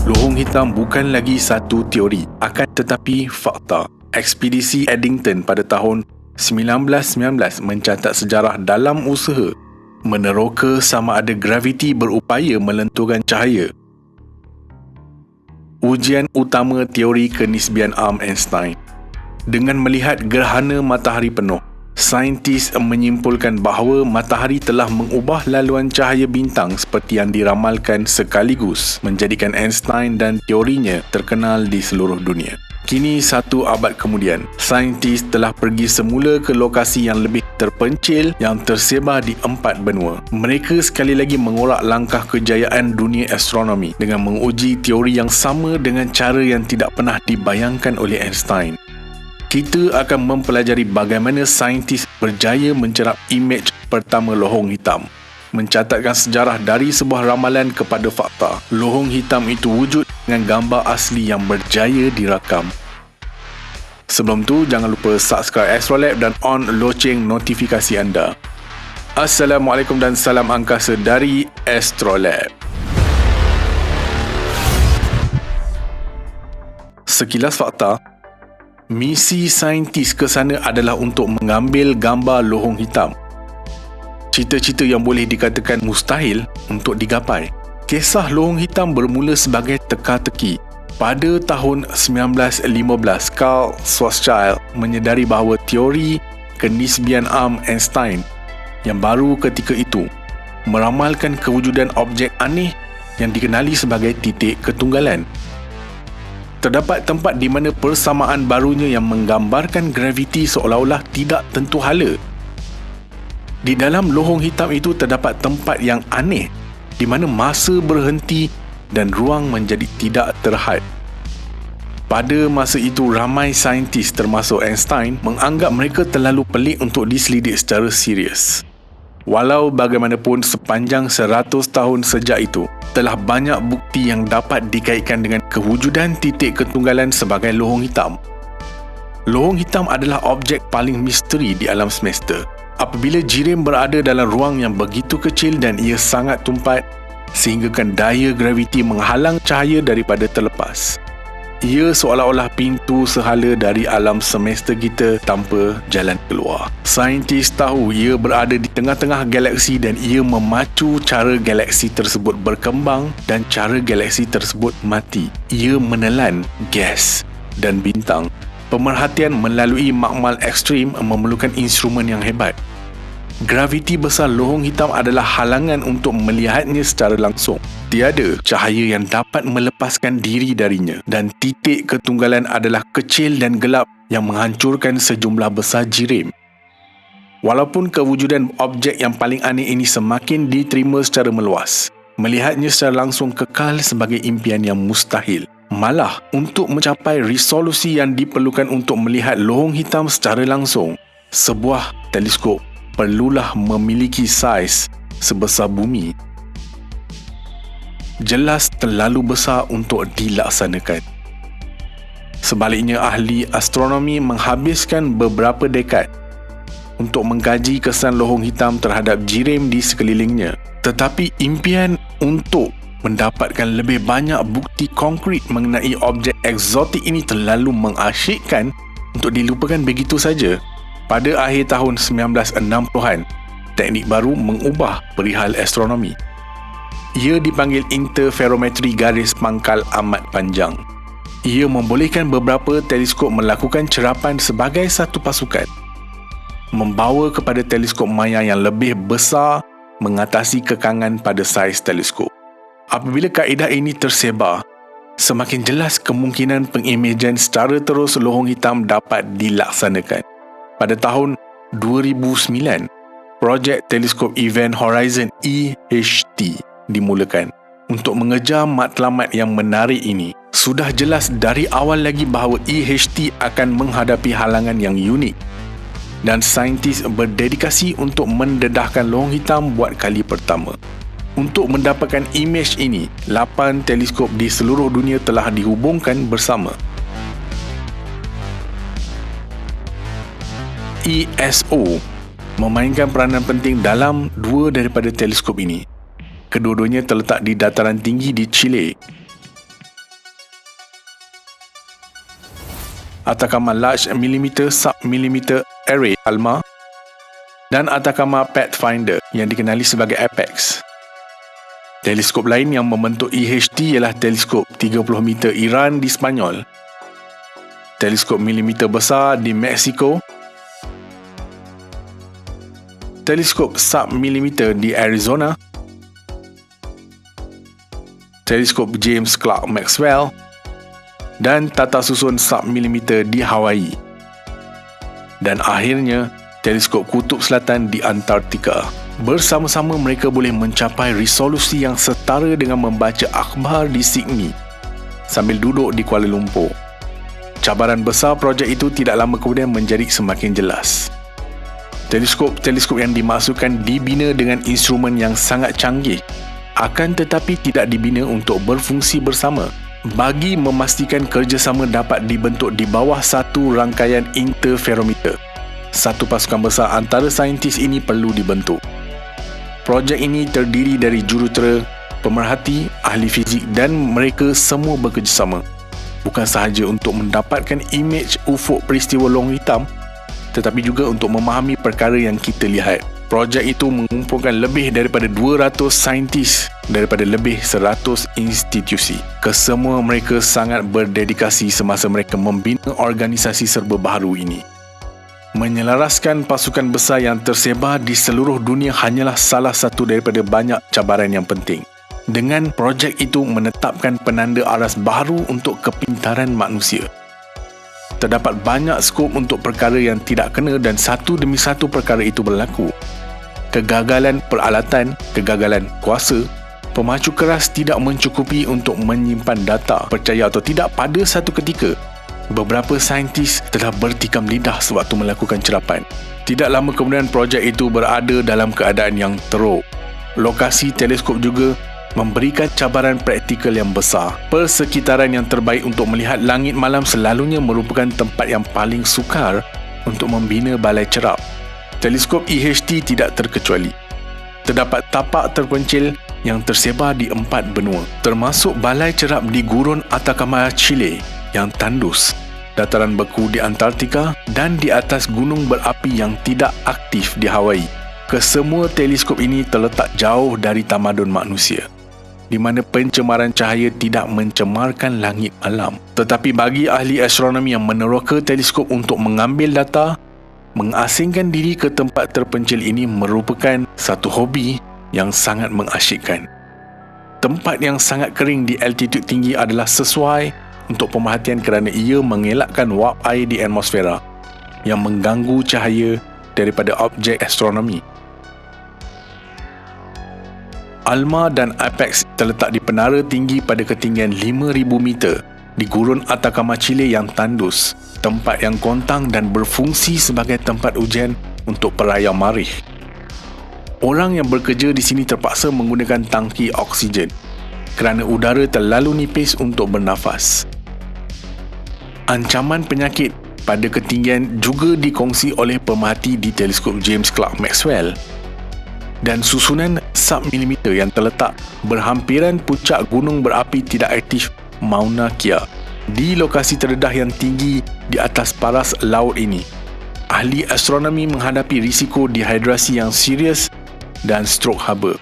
Lohong hitam bukan lagi satu teori, akan tetapi fakta. Ekspedisi Eddington pada tahun 1919 mencatat sejarah dalam usaha meneroka sama ada graviti berupaya melenturkan cahaya. Ujian utama teori kenisbian Einstein. Dengan melihat gerhana matahari penuh, saintis menyimpulkan bahawa matahari telah mengubah laluan cahaya bintang seperti yang diramalkan, sekaligus menjadikan Einstein dan teorinya terkenal di seluruh dunia. Kini 1 abad kemudian, saintis telah pergi semula ke lokasi yang lebih terpencil yang tersebar di 4 benua. Mereka sekali lagi mengorak langkah kejayaan dunia astronomi dengan menguji teori yang sama dengan cara yang tidak pernah dibayangkan oleh Einstein. Kita akan mempelajari bagaimana saintis berjaya mencerap imej pertama lohong hitam, mencatatkan sejarah dari sebuah ramalan kepada fakta. Lohong hitam itu wujud dengan gambar asli yang berjaya dirakam. Sebelum tu, jangan lupa subscribe Astrolab dan on loceng notifikasi anda. Assalamualaikum dan salam angkasa dari Astrolab. Sekilas fakta, misi saintis ke sana adalah untuk mengambil gambar lohong hitam. Cita-cita yang boleh dikatakan mustahil untuk digapai. Kisah lohong hitam bermula sebagai teka-teki. Pada tahun 1915, Carl Schwarzschild menyedari bahawa teori kenisbian Einstein yang baru ketika itu meramalkan kewujudan objek aneh yang dikenali sebagai titik ketunggalan. Terdapat tempat di mana persamaan barunya yang menggambarkan graviti seolah-olah tidak tentu hala. Di dalam lohong hitam itu terdapat tempat yang aneh di mana masa berhenti dan ruang menjadi tidak terhad. Pada masa itu, ramai saintis termasuk Einstein menganggap mereka terlalu pelik untuk diselidik secara serius. Walau bagaimanapun, sepanjang 100 tahun sejak itu, telah banyak bukti yang dapat dikaitkan dengan kewujudan titik ketunggalan sebagai lohong hitam. Lohong hitam adalah objek paling misteri di alam semesta. Apabila jirim berada dalam ruang yang begitu kecil dan ia sangat tumpat, sehinggakan daya graviti menghalang cahaya daripada terlepas. Ia seolah-olah pintu sehala dari alam semesta kita tanpa jalan keluar. Saintis tahu ia berada di tengah-tengah galaksi dan ia memacu cara galaksi tersebut berkembang dan cara galaksi tersebut mati. Ia menelan gas dan bintang. Pemerhatian melalui makmal ekstrim memerlukan instrumen yang hebat. Graviti besar lohong hitam adalah halangan untuk melihatnya secara langsung. Tiada cahaya yang dapat melepaskan diri darinya dan titik ketunggalan adalah kecil dan gelap yang menghancurkan sejumlah besar jirim. Walaupun kewujudan objek yang paling aneh ini semakin diterima secara meluas, melihatnya secara langsung kekal sebagai impian yang mustahil. Malah, untuk mencapai resolusi yang diperlukan untuk melihat lohong hitam secara langsung, sebuah teleskop perlulah memiliki saiz sebesar bumi. Jelas terlalu besar untuk dilaksanakan. Sebaliknya, ahli astronomi menghabiskan beberapa dekad untuk mengkaji kesan lohong hitam terhadap jirim di sekelilingnya. Tetapi impian untuk Mendapatkan lebih banyak bukti konkret mengenai objek eksotik ini terlalu mengasyikkan untuk dilupakan begitu saja. Pada akhir tahun 1960-an, teknik baru mengubah perihal astronomi. Ia dipanggil interferometri garis pangkal amat panjang. Ia membolehkan beberapa teleskop melakukan cerapan sebagai satu pasukan, membawa kepada teleskop maya yang lebih besar mengatasi kekangan pada saiz teleskop. Apabila kaedah ini tersebar, semakin jelas kemungkinan pengimejan secara terus lohong hitam dapat dilaksanakan. Pada tahun 2009, projek teleskop Event Horizon EHT dimulakan. Untuk mengejar matlamat yang menarik ini, sudah jelas dari awal lagi bahawa EHT akan menghadapi halangan yang unik, dan saintis berdedikasi untuk mendedahkan lohong hitam buat kali pertama. Untuk mendapatkan imej ini, 8 teleskop di seluruh dunia telah dihubungkan bersama. ESO memainkan peranan penting dalam 2 daripada teleskop ini. Kedua-duanya terletak di dataran tinggi di Chile. Atacama Large Millimeter Sub-Millimeter Array ALMA dan Atacama Pathfinder yang dikenali sebagai APEX. Teleskop lain yang membentuk EHT ialah teleskop 30 meter Iran di Spanyol, teleskop milimeter besar di Mexico, teleskop sub-milimeter di Arizona, teleskop James Clerk Maxwell dan tata susun sub-milimeter di Hawaii. Dan akhirnya, teleskop Kutub Selatan di Antartika. Bersama-sama mereka boleh mencapai resolusi yang setara dengan membaca akhbar di Sydney sambil duduk di Kuala Lumpur. Cabaran besar projek itu tidak lama kemudian menjadi semakin jelas. Teleskop-teleskop yang dimaksudkan dibina dengan instrumen yang sangat canggih, akan tetapi tidak dibina untuk berfungsi bersama. Bagi memastikan kerjasama dapat dibentuk di bawah satu rangkaian interferometer, satu pasukan besar antara saintis ini perlu dibentuk. Projek ini terdiri dari jurutera, pemerhati, ahli fizik dan mereka semua bekerjasama. Bukan sahaja untuk mendapatkan imej ufuk peristiwa lohong hitam, tetapi juga untuk memahami perkara yang kita lihat. Projek itu mengumpulkan lebih daripada 200 saintis daripada lebih 100 institusi. Kesemua mereka sangat berdedikasi semasa mereka membina organisasi serba baharu ini. Menyelaraskan pasukan besar yang tersebar di seluruh dunia hanyalah salah satu daripada banyak cabaran yang penting. Dengan projek itu menetapkan penanda aras baharu untuk kepintaran manusia. Terdapat banyak skop untuk perkara yang tidak kena dan satu demi satu perkara itu berlaku. Kegagalan peralatan, kegagalan kuasa, pemacu keras tidak mencukupi untuk menyimpan data. Percaya atau tidak, pada satu ketika, beberapa saintis telah bertikam lidah sewaktu melakukan cerapan. Tidak lama kemudian projek itu berada dalam keadaan yang teruk. Lokasi teleskop juga memberikan cabaran praktikal yang besar. Persekitaran yang terbaik untuk melihat langit malam selalunya merupakan tempat yang paling sukar untuk membina balai cerap. Teleskop EHT tidak terkecuali. Terdapat tapak terpencil yang tersebar di 4 benua, termasuk balai cerap di gurun Atacama, Chile yang tandus, dataran beku di Antartika dan di atas gunung berapi yang tidak aktif di Hawaii. Kesemua teleskop ini terletak jauh dari tamadun manusia, di mana pencemaran cahaya tidak mencemarkan langit malam. Tetapi bagi ahli astronomi yang meneroka teleskop untuk mengambil data, mengasingkan diri ke tempat terpencil ini merupakan satu hobi yang sangat mengasyikkan. Tempat yang sangat kering di altitude tinggi adalah sesuai untuk pemerhatian kerana ia mengelakkan wap air di atmosfera yang mengganggu cahaya daripada objek astronomi. ALMA dan APEX terletak di penara tinggi pada ketinggian 5,000 meter di gurun Atacama, Chile yang tandus, tempat yang kontang dan berfungsi sebagai tempat ujian untuk perayaan marikh. Orang yang bekerja di sini terpaksa menggunakan tangki oksigen kerana udara terlalu nipis untuk bernafas. Ancaman penyakit pada ketinggian juga dikongsi oleh pemerhati di teleskop James Clerk Maxwell. dan susunan submilimeter yang terletak berhampiran puncak gunung berapi tidak aktif Mauna Kea di lokasi terdedah yang tinggi di atas paras laut ini. Ahli astronomi menghadapi risiko dehidrasi yang serius dan strok haba.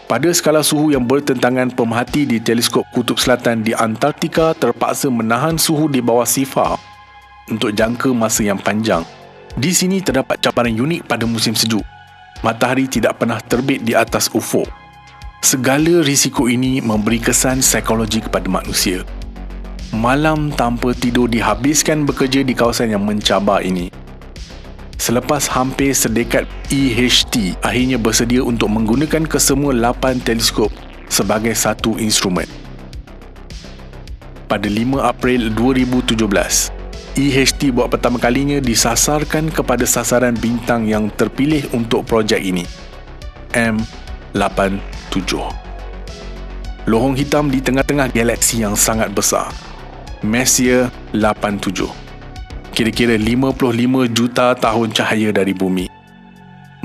Pada skala suhu yang bertentangan, pemerhati di teleskop Kutub Selatan di Antartika terpaksa menahan suhu di bawah sifar untuk jangka masa yang panjang. Di sini terdapat cabaran unik pada musim sejuk. Matahari tidak pernah terbit di atas ufuk. Segala risiko ini memberi kesan psikologi kepada manusia. Malam tanpa tidur dihabiskan bekerja di kawasan yang mencabar ini. Selepas hampir sedekad, EHT akhirnya bersedia untuk menggunakan kesemua 8 teleskop sebagai satu instrumen. Pada 5 April 2017, EHT buat pertama kalinya disasarkan kepada sasaran bintang yang terpilih untuk projek ini, M87. Lohong hitam di tengah-tengah galaksi yang sangat besar, Messier 87. Kira-kira 55 juta tahun cahaya dari bumi.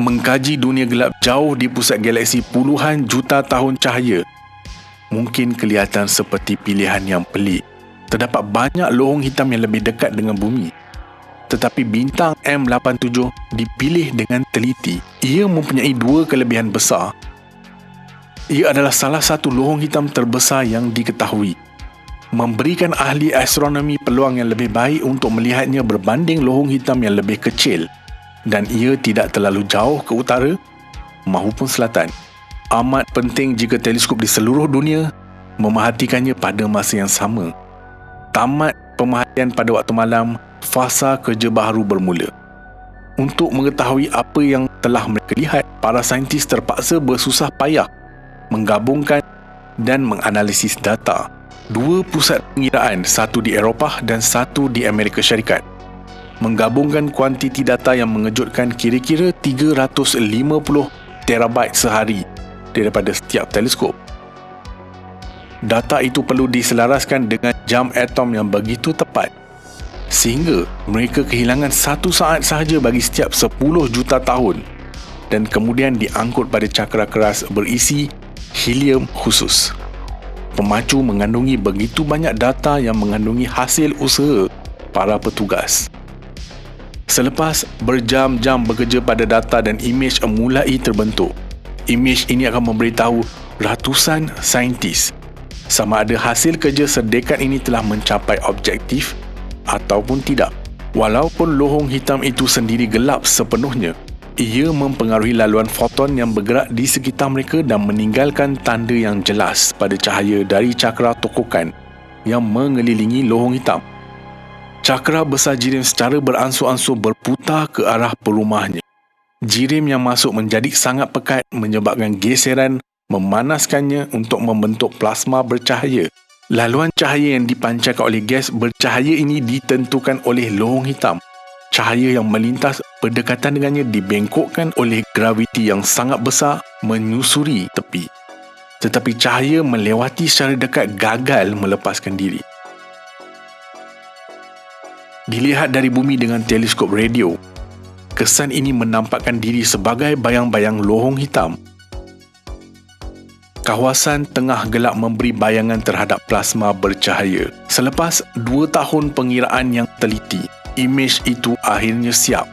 Mengkaji dunia gelap jauh di pusat galaksi puluhan juta tahun cahaya mungkin kelihatan seperti pilihan yang pelik. Terdapat banyak lohong hitam yang lebih dekat dengan bumi. Tetapi bintang M87 dipilih dengan teliti. Ia mempunyai 2 kelebihan besar. Ia adalah salah satu lohong hitam terbesar yang diketahui, memberikan ahli astronomi peluang yang lebih baik untuk melihatnya berbanding lohong hitam yang lebih kecil, dan ia tidak terlalu jauh ke utara maupun selatan. Amat penting jika teleskop di seluruh dunia memerhatikannya pada masa yang sama. Tamat pemerhatian pada waktu malam, fasa kerja baharu bermula. Untuk mengetahui apa yang telah mereka lihat, para saintis terpaksa bersusah payah menggabungkan dan menganalisis data 2 pusat pengiraan, satu di Eropah dan satu di Amerika Syarikat. Menggabungkan kuantiti data yang mengejutkan, kira-kira 350 terabyte sehari daripada setiap teleskop. Data itu perlu diselaraskan dengan jam atom yang begitu tepat, sehingga mereka kehilangan 1 saat sahaja bagi setiap 10 juta tahun, dan kemudian diangkut pada cakra keras berisi helium khusus. Pemacu mengandungi begitu banyak data yang mengandungi hasil usaha para petugas. Selepas berjam-jam bekerja pada data dan imej mulai terbentuk, imej ini akan memberitahu ratusan saintis sama ada hasil kerja sedekad ini telah mencapai objektif ataupun tidak. Walaupun lohong hitam itu sendiri gelap sepenuhnya, ia mempengaruhi laluan foton yang bergerak di sekitar mereka dan meninggalkan tanda yang jelas pada cahaya dari cakra tokokan yang mengelilingi lohong hitam. Cakra besar jirim secara beransur-ansur berputar ke arah perumahnya. Jirim yang masuk menjadi sangat pekat menyebabkan geseran memanaskannya untuk membentuk plasma bercahaya. Laluan cahaya yang dipancarkan oleh gas bercahaya ini ditentukan oleh lohong hitam. Cahaya yang melintas berdekatan dengannya dibengkokkan oleh graviti yang sangat besar menyusuri tepi. Tetapi cahaya melewati secara dekat gagal melepaskan diri. Dilihat dari bumi dengan teleskop radio, kesan ini menampakkan diri sebagai bayang-bayang lohong hitam. Kawasan tengah gelap memberi bayangan terhadap plasma bercahaya. Selepas 2 tahun pengiraan yang teliti, imej itu akhirnya siap.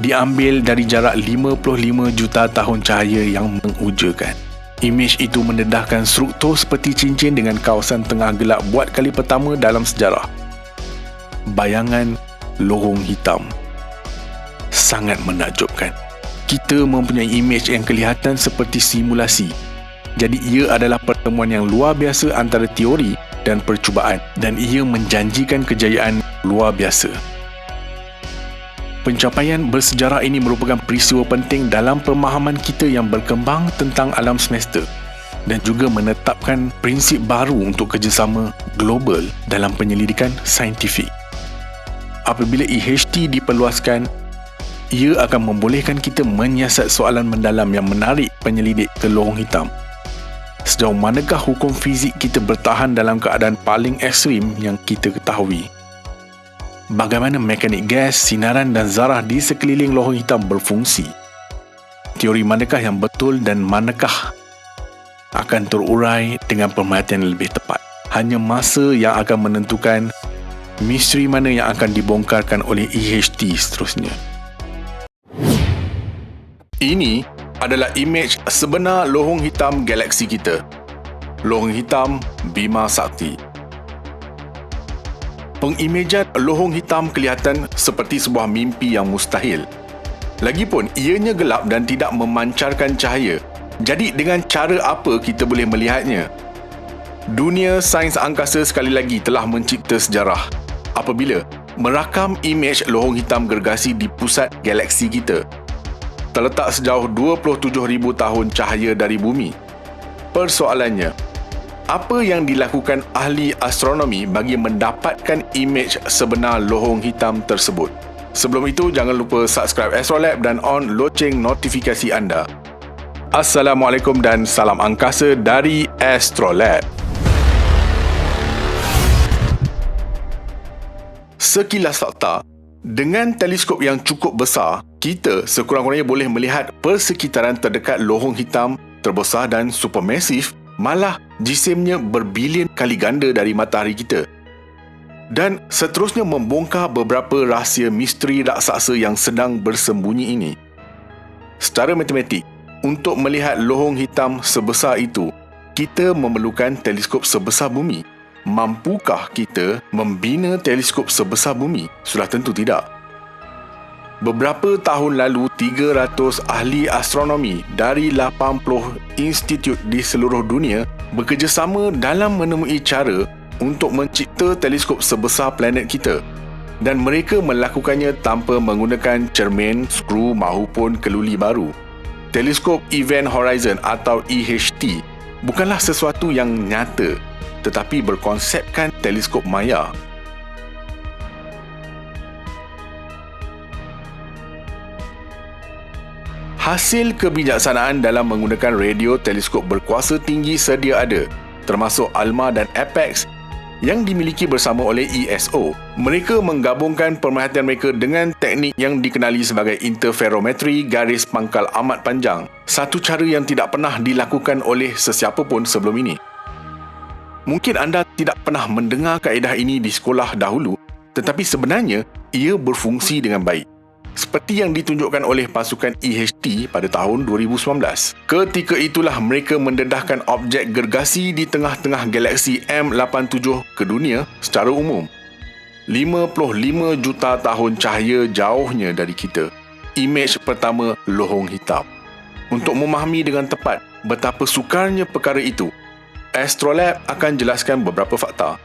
Diambil dari jarak 55 juta tahun cahaya yang mengujakan. Imej itu mendedahkan struktur seperti cincin dengan kawasan tengah gelap buat kali pertama dalam sejarah. Bayangan lohong hitam. Sangat menakjubkan. Kita mempunyai imej yang kelihatan seperti simulasi. Jadi ia adalah pertemuan yang luar biasa antara teori dan percubaan, dan ia menjanjikan kejayaan luar biasa. Pencapaian bersejarah ini merupakan peristiwa penting dalam pemahaman kita yang berkembang tentang alam semesta dan juga menetapkan prinsip baru untuk kerjasama global dalam penyelidikan saintifik. Apabila EHT diperluaskan, ia akan membolehkan kita menyiasat soalan mendalam yang menarik penyelidik ke lohong hitam. Sejauh manakah hukum fizik kita bertahan dalam keadaan paling ekstrim yang kita ketahui? Bagaimana mekanik gas, sinaran dan zarah di sekeliling lohong hitam berfungsi? teori manakah yang betul dan manakah akan terurai dengan pemerhatian yang lebih tepat. Hanya masa yang akan menentukan misteri mana yang akan dibongkarkan oleh EHT seterusnya. Ini adalah imej sebenar lohong hitam galaksi kita. Lohong hitam Bima Sakti. Pengimejan lohong hitam kelihatan seperti sebuah mimpi yang mustahil. Lagipun, ianya gelap dan tidak memancarkan cahaya. Jadi, dengan cara apa kita boleh melihatnya? Dunia sains angkasa sekali lagi telah mencipta sejarah apabila merakam imej lohong hitam gergasi di pusat galaksi kita. Terletak sejauh 27,000 tahun cahaya dari bumi. Persoalannya, apa yang dilakukan ahli astronomi bagi mendapatkan imej sebenar lohong hitam tersebut? Sebelum itu, jangan lupa subscribe Astrolab dan on loceng notifikasi anda. Assalamualaikum dan salam angkasa dari Astrolab. Sekilas fakta, dengan teleskop yang cukup besar, kita sekurang-kurangnya boleh melihat persekitaran terdekat lohong hitam terbesar dan supermasif, malah jisimnya berbilion kali ganda dari matahari kita. Dan seterusnya membongkar beberapa rahsia misteri raksasa yang sedang bersembunyi ini. Secara matematik, untuk melihat lohong hitam sebesar itu, kita memerlukan teleskop sebesar bumi. Mampukah kita membina teleskop sebesar bumi? Sudah tentu tidak. Beberapa tahun lalu, 300 ahli astronomi dari 80 institut di seluruh dunia bekerjasama dalam menemui cara untuk mencipta teleskop sebesar planet kita. Dan mereka melakukannya tanpa menggunakan cermin, skru maupun keluli baru. Teleskop Event Horizon atau EHT bukanlah sesuatu yang nyata, tetapi berkonsepkan teleskop maya. Hasil kebijaksanaan dalam menggunakan radio teleskop berkuasa tinggi sedia ada, termasuk ALMA dan Apex yang dimiliki bersama oleh ESO. Mereka menggabungkan pemerhatian mereka dengan teknik yang dikenali sebagai interferometri garis pangkal amat panjang, satu cara yang tidak pernah dilakukan oleh sesiapa pun sebelum ini. Mungkin anda tidak pernah mendengar kaedah ini di sekolah dahulu, tetapi sebenarnya ia berfungsi dengan baik. Seperti yang ditunjukkan oleh pasukan EHT pada tahun 2019. Ketika itulah mereka mendedahkan objek gergasi di tengah-tengah galaksi M87 ke dunia secara umum. 55 juta tahun cahaya jauhnya dari kita. Imej pertama lohong hitam. Untuk memahami dengan tepat betapa sukarnya perkara itu, Astrolab akan jelaskan beberapa fakta.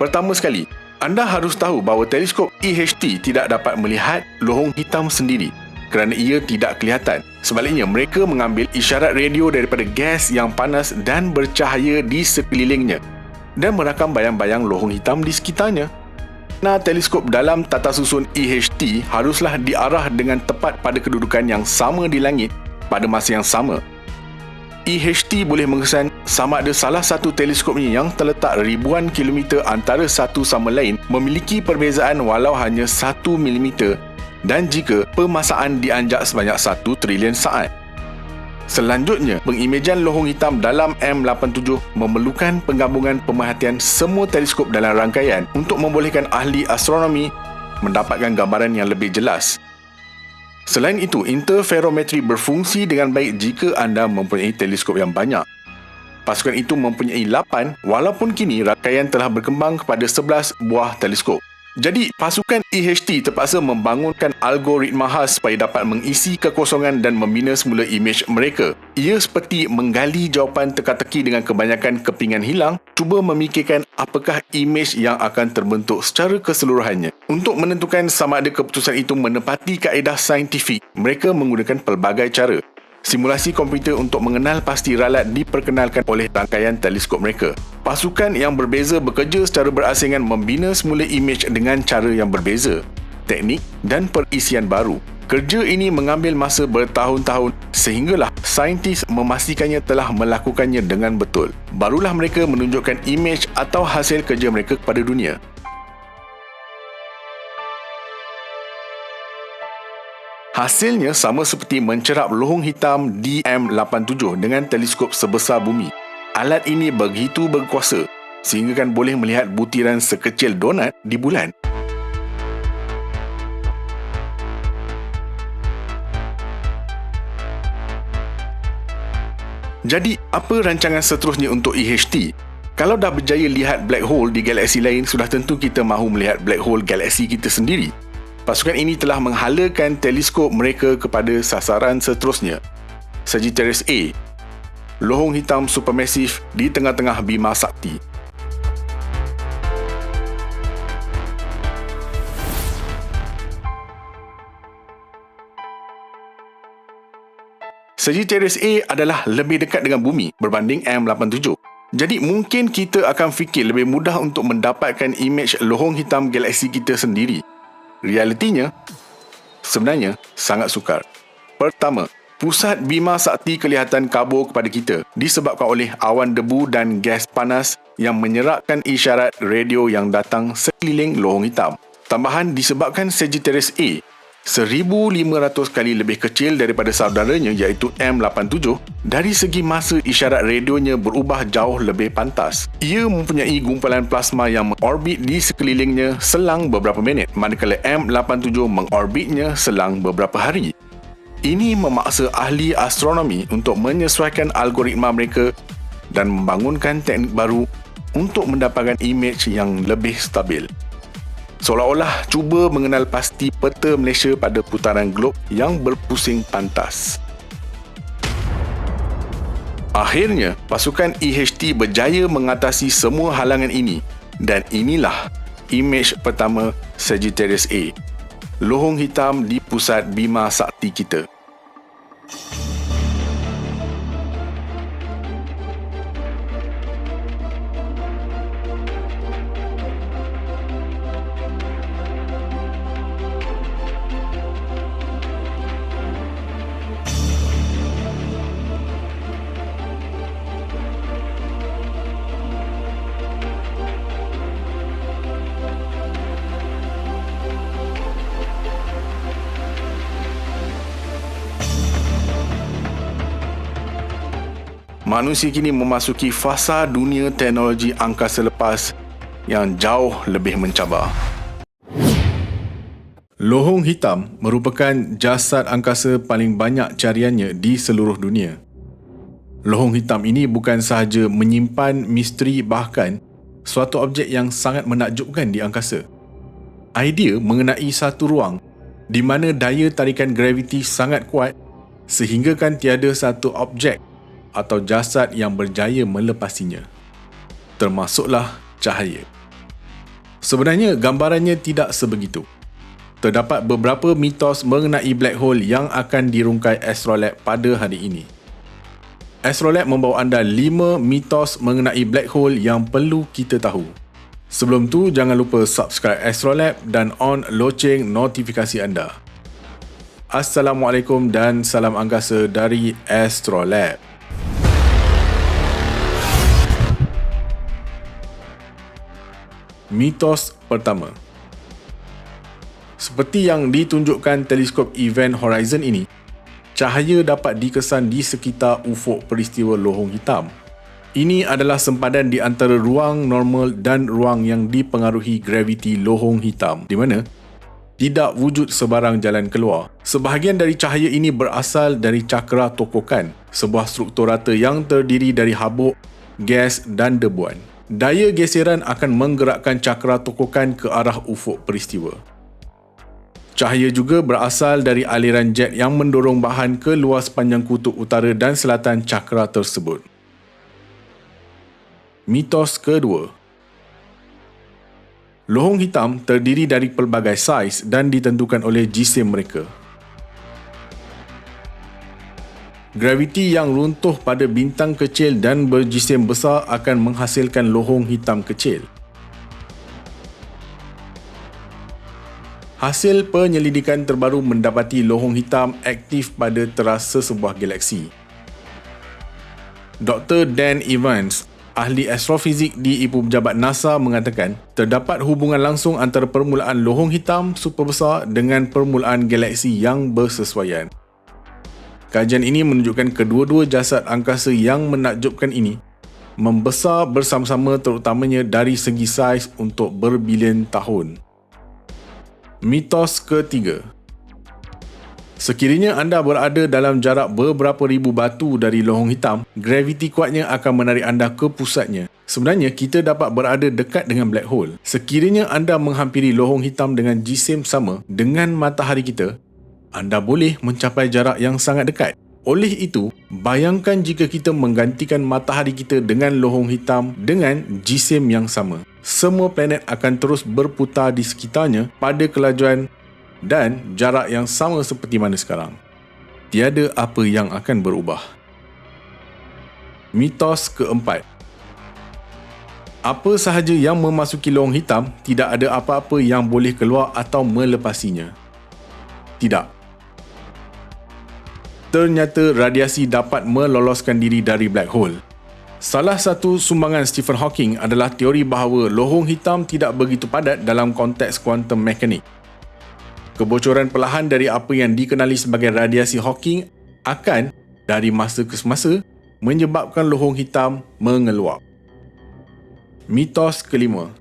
Pertama sekali, anda harus tahu bahawa teleskop EHT tidak dapat melihat lohong hitam sendiri kerana ia tidak kelihatan. Sebaliknya, mereka mengambil isyarat radio daripada gas yang panas dan bercahaya di sekelilingnya dan merakam bayang-bayang lohong hitam di sekitarnya. Teleskop dalam tata susun EHT haruslah diarah dengan tepat pada kedudukan yang sama di langit pada masa yang sama. EHT boleh mengesan sama ada salah satu teleskopnya yang terletak ribuan kilometer antara satu sama lain memiliki perbezaan walau hanya 1 mm dan jika pemasaan dianjak sebanyak 1 trilion saat. Selanjutnya, pengimejan lohong hitam dalam M87 memerlukan penggabungan pemerhatian semua teleskop dalam rangkaian untuk membolehkan ahli astronomi mendapatkan gambaran yang lebih jelas. Selain itu, interferometri berfungsi dengan baik jika anda mempunyai teleskop yang banyak. Pasukan itu mempunyai 8, walaupun kini rangkaian telah berkembang kepada 11 buah teleskop. Jadi, pasukan EHT terpaksa membangunkan algoritma khas supaya dapat mengisi kekosongan dan membina semula imej mereka. Ia seperti menggali jawapan teka-teki dengan kebanyakan kepingan hilang, cuba memikirkan apakah imej yang akan terbentuk secara keseluruhannya. Untuk menentukan sama ada keputusan itu menepati kaedah saintifik, mereka menggunakan pelbagai cara. Simulasi komputer untuk mengenal pasti ralat diperkenalkan oleh rangkaian teleskop mereka. Pasukan yang berbeza bekerja secara berasingan membina semula imej dengan cara yang berbeza, teknik dan perisian baru. Kerja ini mengambil masa bertahun-tahun sehinggalah saintis memastikannya telah melakukannya dengan betul. Barulah mereka menunjukkan imej atau hasil kerja mereka kepada dunia. Hasilnya sama seperti mencerap lohong hitam DM87 dengan teleskop sebesar bumi. Alat ini begitu berkuasa sehingga kan boleh melihat butiran sekecil donat di bulan. Jadi, apa rancangan seterusnya untuk EHT? Kalau dah berjaya lihat black hole di galaksi lain, sudah tentu kita mahu melihat black hole galaksi kita sendiri. Pasukan ini telah menghalakan teleskop mereka kepada sasaran seterusnya, Sagittarius A, lohong hitam supermasif di tengah-tengah Bima Sakti. Sagittarius A adalah lebih dekat dengan bumi berbanding M87. Jadi mungkin kita akan fikir lebih mudah untuk mendapatkan imej lohong hitam galaksi kita sendiri. Realitinya, sebenarnya sangat sukar. Pertama, pusat Bima Sakti kelihatan kabur kepada kita disebabkan oleh awan debu dan gas panas yang menyerakkan isyarat radio yang datang sekeliling lohong hitam. Tambahan, disebabkan Sagittarius A 1,500 kali lebih kecil daripada saudaranya iaitu M87, dari segi masa isyarat radionya berubah jauh lebih pantas. Ia mempunyai gumpalan plasma yang mengorbit di sekelilingnya selang beberapa minit, manakala M87 mengorbitnya selang beberapa hari. Ini memaksa ahli astronomi untuk menyesuaikan algoritma mereka dan membangunkan teknik baru untuk mendapatkan imej yang lebih stabil. Seolah-olah cuba mengenal pasti peta Malaysia pada putaran glob yang berpusing pantas. Akhirnya, pasukan EHT berjaya mengatasi semua halangan ini dan inilah imej pertama Sagittarius A, lohong hitam di pusat Bima Sakti kita. Manusia kini memasuki fasa dunia teknologi angkasa lepas yang jauh lebih mencabar. Lohong hitam merupakan jasad angkasa paling banyak cariannya di seluruh dunia. Lohong hitam ini bukan sahaja menyimpan misteri, bahkan suatu objek yang sangat menakjubkan di angkasa. Idea mengenai satu ruang di mana daya tarikan graviti sangat kuat sehinggakan tiada satu objek atau jasad yang berjaya melepasinya, termasuklah cahaya. Sebenarnya gambarannya tidak sebegitu. Terdapat beberapa mitos mengenai black hole yang akan dirungkai Astrolab pada hari ini. Astrolab membawa anda 5 mitos mengenai black hole yang perlu kita tahu. Sebelum tu, jangan lupa subscribe Astrolab dan on loceng notifikasi anda. Assalamualaikum dan salam angkasa dari Astrolab. Mitos pertama. Seperti yang ditunjukkan teleskop Event Horizon ini, cahaya dapat dikesan di sekitar ufuk peristiwa lohong hitam. Ini adalah sempadan di antara ruang normal dan ruang yang dipengaruhi graviti lohong hitam, di mana tidak wujud sebarang jalan keluar. Sebahagian dari cahaya ini berasal dari cakra tokokan, sebuah struktur rata yang terdiri dari habuk, gas dan debuan. Daya geseran akan menggerakkan cakra tokokan ke arah ufuk peristiwa. Cahaya juga berasal dari aliran jet yang mendorong bahan ke luar sepanjang kutub utara dan selatan cakra tersebut. Mitos kedua. Lohong hitam terdiri dari pelbagai saiz dan ditentukan oleh jisim mereka. Graviti yang runtuh pada bintang kecil dan berjisim besar akan menghasilkan lohong hitam kecil. Hasil penyelidikan terbaru mendapati lohong hitam aktif pada terasa sebuah galaksi. Dr. Dan Evans, Ahli astrofizik di Ibu Pejabat NASA mengatakan terdapat hubungan langsung antara permulaan lohong hitam superbesar dengan permulaan galaksi yang bersesuaian. Kajian ini menunjukkan kedua-dua jasad angkasa yang menakjubkan ini membesar bersama-sama, terutamanya dari segi saiz untuk berbilion tahun. Mitos ketiga. Sekiranya anda berada dalam jarak beberapa ribu batu dari lohong hitam, graviti kuatnya akan menarik anda ke pusatnya. Sebenarnya, kita dapat berada dekat dengan black hole. Sekiranya anda menghampiri lohong hitam dengan jisim sama dengan matahari kita, anda boleh mencapai jarak yang sangat dekat. Oleh itu, bayangkan jika kita menggantikan matahari kita dengan lohong hitam dengan jisim yang sama. Semua planet akan terus berputar di sekitarnya pada kelajuan dan jarak yang sama seperti mana sekarang. Tiada apa yang akan berubah. Mitos keempat. Apa sahaja yang memasuki lohong hitam, tidak ada apa-apa yang boleh keluar atau melepasinya. Tidak. Ternyata radiasi dapat meloloskan diri dari black hole. Salah satu sumbangan Stephen Hawking adalah teori bahawa lohong hitam tidak begitu padat dalam konteks kuantum mekanik. Kebocoran perlahan dari apa yang dikenali sebagai radiasi Hawking akan, dari masa ke semasa, menyebabkan lohong hitam mengeluap. Mitos kelima.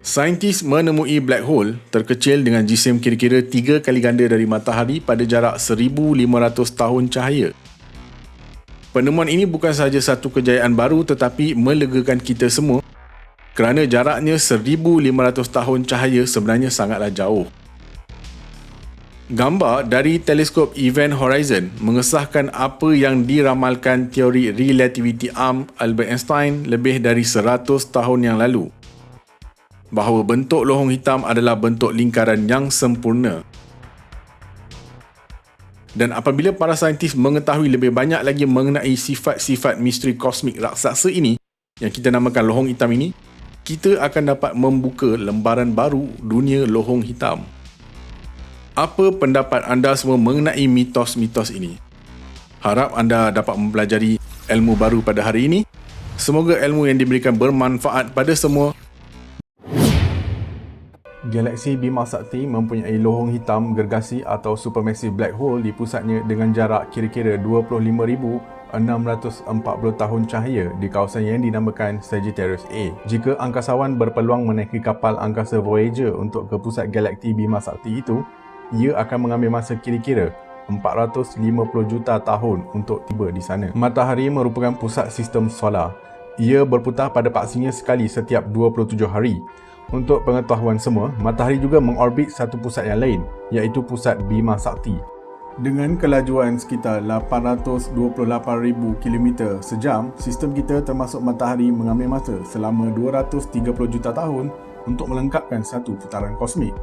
Saintis menemui black hole terkecil dengan jisim kira-kira 3 kali ganda dari matahari pada jarak 1,500 tahun cahaya. Penemuan ini bukan sahaja satu kejayaan baru tetapi melegakan kita semua kerana jaraknya 1,500 tahun cahaya sebenarnya sangatlah jauh. Gambar dari teleskop Event Horizon mengesahkan apa yang diramalkan teori relativity arm Albert Einstein lebih dari 100 tahun yang lalu, bahawa bentuk lohong hitam adalah bentuk lingkaran yang sempurna. Dan apabila para saintis mengetahui lebih banyak lagi mengenai sifat-sifat misteri kosmik raksasa ini, yang kita namakan lohong hitam ini, kita akan dapat membuka lembaran baru dunia lohong hitam. Apa pendapat anda semua mengenai mitos-mitos ini? Harap anda dapat mempelajari ilmu baru pada hari ini. Semoga ilmu yang diberikan bermanfaat pada semua. Galaksi Bima Sakti mempunyai lohong hitam gergasi atau supermassive black hole di pusatnya dengan jarak kira-kira 25,640 tahun cahaya di kawasan yang dinamakan Sagittarius A. Jika angkasawan berpeluang menaiki kapal angkasa Voyager untuk ke pusat galaksi Bima Sakti itu, ia akan mengambil masa kira-kira 450 juta tahun untuk tiba di sana. Matahari merupakan pusat sistem solar. Ia berputar pada paksinya sekali setiap 27 hari. Untuk pengetahuan semua, matahari juga mengorbit satu pusat yang lain, iaitu pusat Bima Sakti. Dengan kelajuan sekitar 828,000 km sejam, sistem kita termasuk matahari mengambil masa selama 230 juta tahun untuk melengkapkan satu putaran kosmik.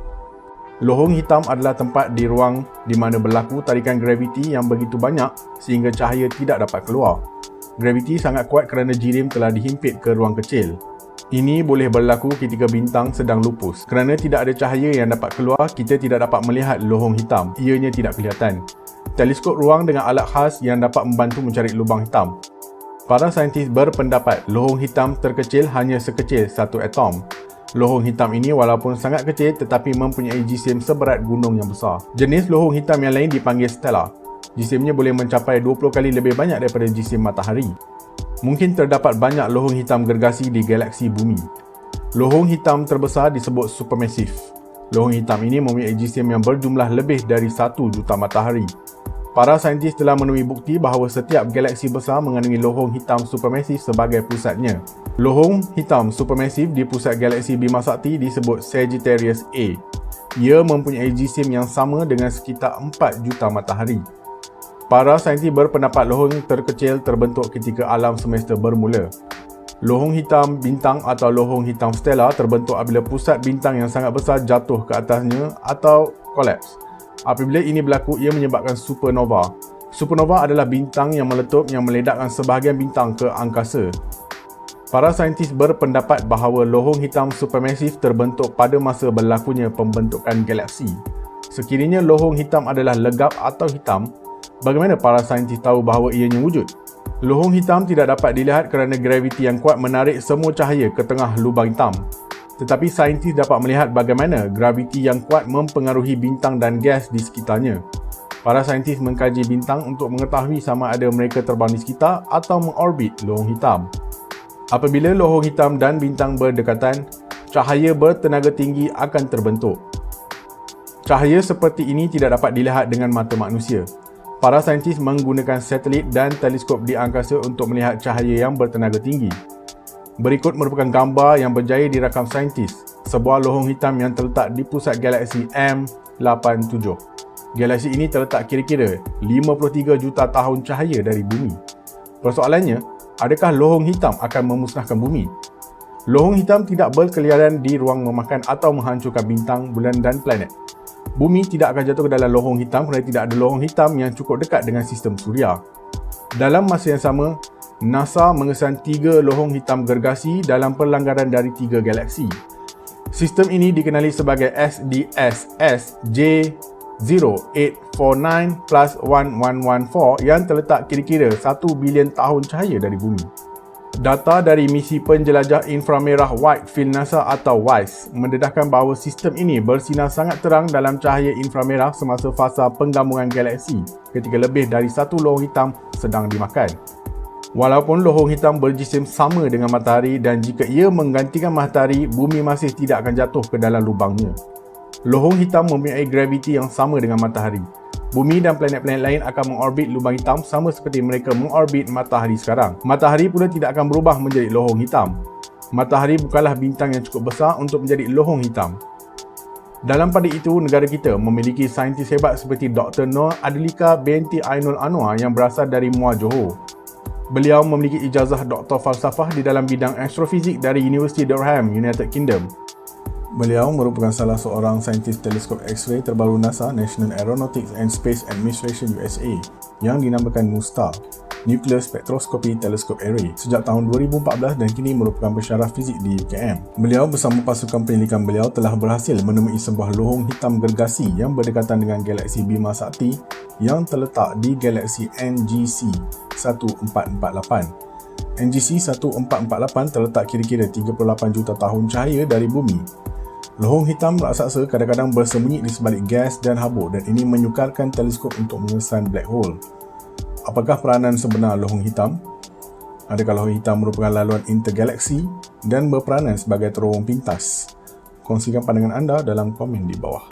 Lohong hitam adalah tempat di ruang di mana berlaku tarikan graviti yang begitu banyak sehingga cahaya tidak dapat keluar. Graviti sangat kuat kerana jirim telah dihimpit ke ruang kecil. Ini boleh berlaku ketika bintang sedang lupus. Kerana tidak ada cahaya yang dapat keluar, kita tidak dapat melihat lohong hitam. Ianya tidak kelihatan. Teleskop ruang dengan alat khas yang dapat membantu mencari lubang hitam. Para saintis berpendapat lohong hitam terkecil hanya sekecil satu atom. Lohong hitam ini walaupun sangat kecil tetapi mempunyai jisim seberat gunung yang besar. Jenis lohong hitam yang lain dipanggil stellar. Jisimnya boleh mencapai 20 kali lebih banyak daripada jisim matahari. Mungkin terdapat banyak lohong hitam gergasi di galaksi bumi. Lohong hitam terbesar disebut supermassive. Lohong hitam ini mempunyai jisim yang berjumlah lebih dari 1 juta matahari. Para saintis telah menemui bukti bahawa setiap galaksi besar mengandungi lohong hitam supermassive sebagai pusatnya. Lohong hitam supermassive di pusat galaksi Bima Sakti disebut Sagittarius A. Ia mempunyai jisim yang sama dengan sekitar 4 juta matahari. Para saintis berpendapat lohong terkecil terbentuk ketika alam semesta bermula. Lohong hitam bintang atau lohong hitam stellar terbentuk apabila pusat bintang yang sangat besar jatuh ke atasnya atau kolaps. Apabila ini berlaku, ia menyebabkan supernova. Supernova adalah bintang yang meletup yang meledakkan sebahagian bintang ke angkasa. Para saintis berpendapat bahawa lohong hitam supermassive terbentuk pada masa berlakunya pembentukan galaksi. Sekiranya lohong hitam adalah legap atau hitam, bagaimana para saintis tahu bahawa ianya wujud? Lohong hitam tidak dapat dilihat kerana graviti yang kuat menarik semua cahaya ke tengah lubang hitam. Tetapi saintis dapat melihat bagaimana graviti yang kuat mempengaruhi bintang dan gas di sekitarnya. Para saintis mengkaji bintang untuk mengetahui sama ada mereka terbang di sekitar atau mengorbit lohong hitam. Apabila lohong hitam dan bintang berdekatan, cahaya bertenaga tinggi akan terbentuk. Cahaya seperti ini tidak dapat dilihat dengan mata manusia. Para saintis menggunakan satelit dan teleskop di angkasa untuk melihat cahaya yang bertenaga tinggi. Berikut merupakan gambar yang berjaya dirakam saintis, sebuah lohong hitam yang terletak di pusat galaksi M87. Galaksi ini terletak kira-kira 53 juta tahun cahaya dari bumi. Persoalannya, adakah lohong hitam akan memusnahkan bumi? Lohong hitam tidak berkeliaran di ruang memakan atau menghancurkan bintang, bulan dan planet. Bumi tidak akan jatuh ke dalam lohong hitam kerana tidak ada lohong hitam yang cukup dekat dengan sistem suria. Dalam masa yang sama, NASA mengesan 3 lohong hitam gergasi dalam perlanggaran dari 3 galaksi. Sistem ini dikenali sebagai SDSS J0849 plus 1114 yang terletak kira-kira 1 bilion tahun cahaya dari bumi. Data dari misi penjelajah inframerah Wide Field NASA atau WISE mendedahkan bahawa sistem ini bersinar sangat terang dalam cahaya inframerah semasa fasa penggabungan galaksi ketika lebih dari satu lohong hitam sedang dimakan. Walaupun lohong hitam berjisim sama dengan matahari dan jika ia menggantikan matahari, bumi masih tidak akan jatuh ke dalam lubangnya. Lohong hitam mempunyai graviti yang sama dengan matahari. Bumi dan planet-planet lain akan mengorbit lubang hitam sama seperti mereka mengorbit matahari sekarang. Matahari pula tidak akan berubah menjadi lohong hitam. Matahari bukanlah bintang yang cukup besar untuk menjadi lohong hitam. Dalam pada itu, negara kita memiliki saintis hebat seperti Dr. Noor Adlika binti Ainul Anwar yang berasal dari Muar Johor. Beliau memiliki ijazah Doktor Falsafah di dalam bidang astrofizik dari University Durham, United Kingdom. Beliau merupakan salah seorang saintis teleskop X-ray terbaru NASA, National Aeronautics and Space Administration USA, yang dinamakan NuSTAR, Nuclear Spectroscopy Telescope Array, sejak tahun 2014 dan kini merupakan pensyarah fizik di UKM. Beliau bersama pasukan penyelidikan beliau telah berhasil menemui sebuah lohong hitam gergasi yang berdekatan dengan galaksi Bima Sakti yang terletak di galaksi NGC 1448. NGC 1448 terletak kira-kira 38 juta tahun cahaya dari bumi. Lohong hitam raksasa kadang-kadang bersembunyi di sebalik gas dan habuk dan ini menyukarkan teleskop untuk mengesan black hole. Apakah peranan sebenar lohong hitam? Adakah lohong hitam merupakan laluan intergalaksi dan berperanan sebagai terowong pintas? Kongsikan pandangan anda dalam komen di bawah.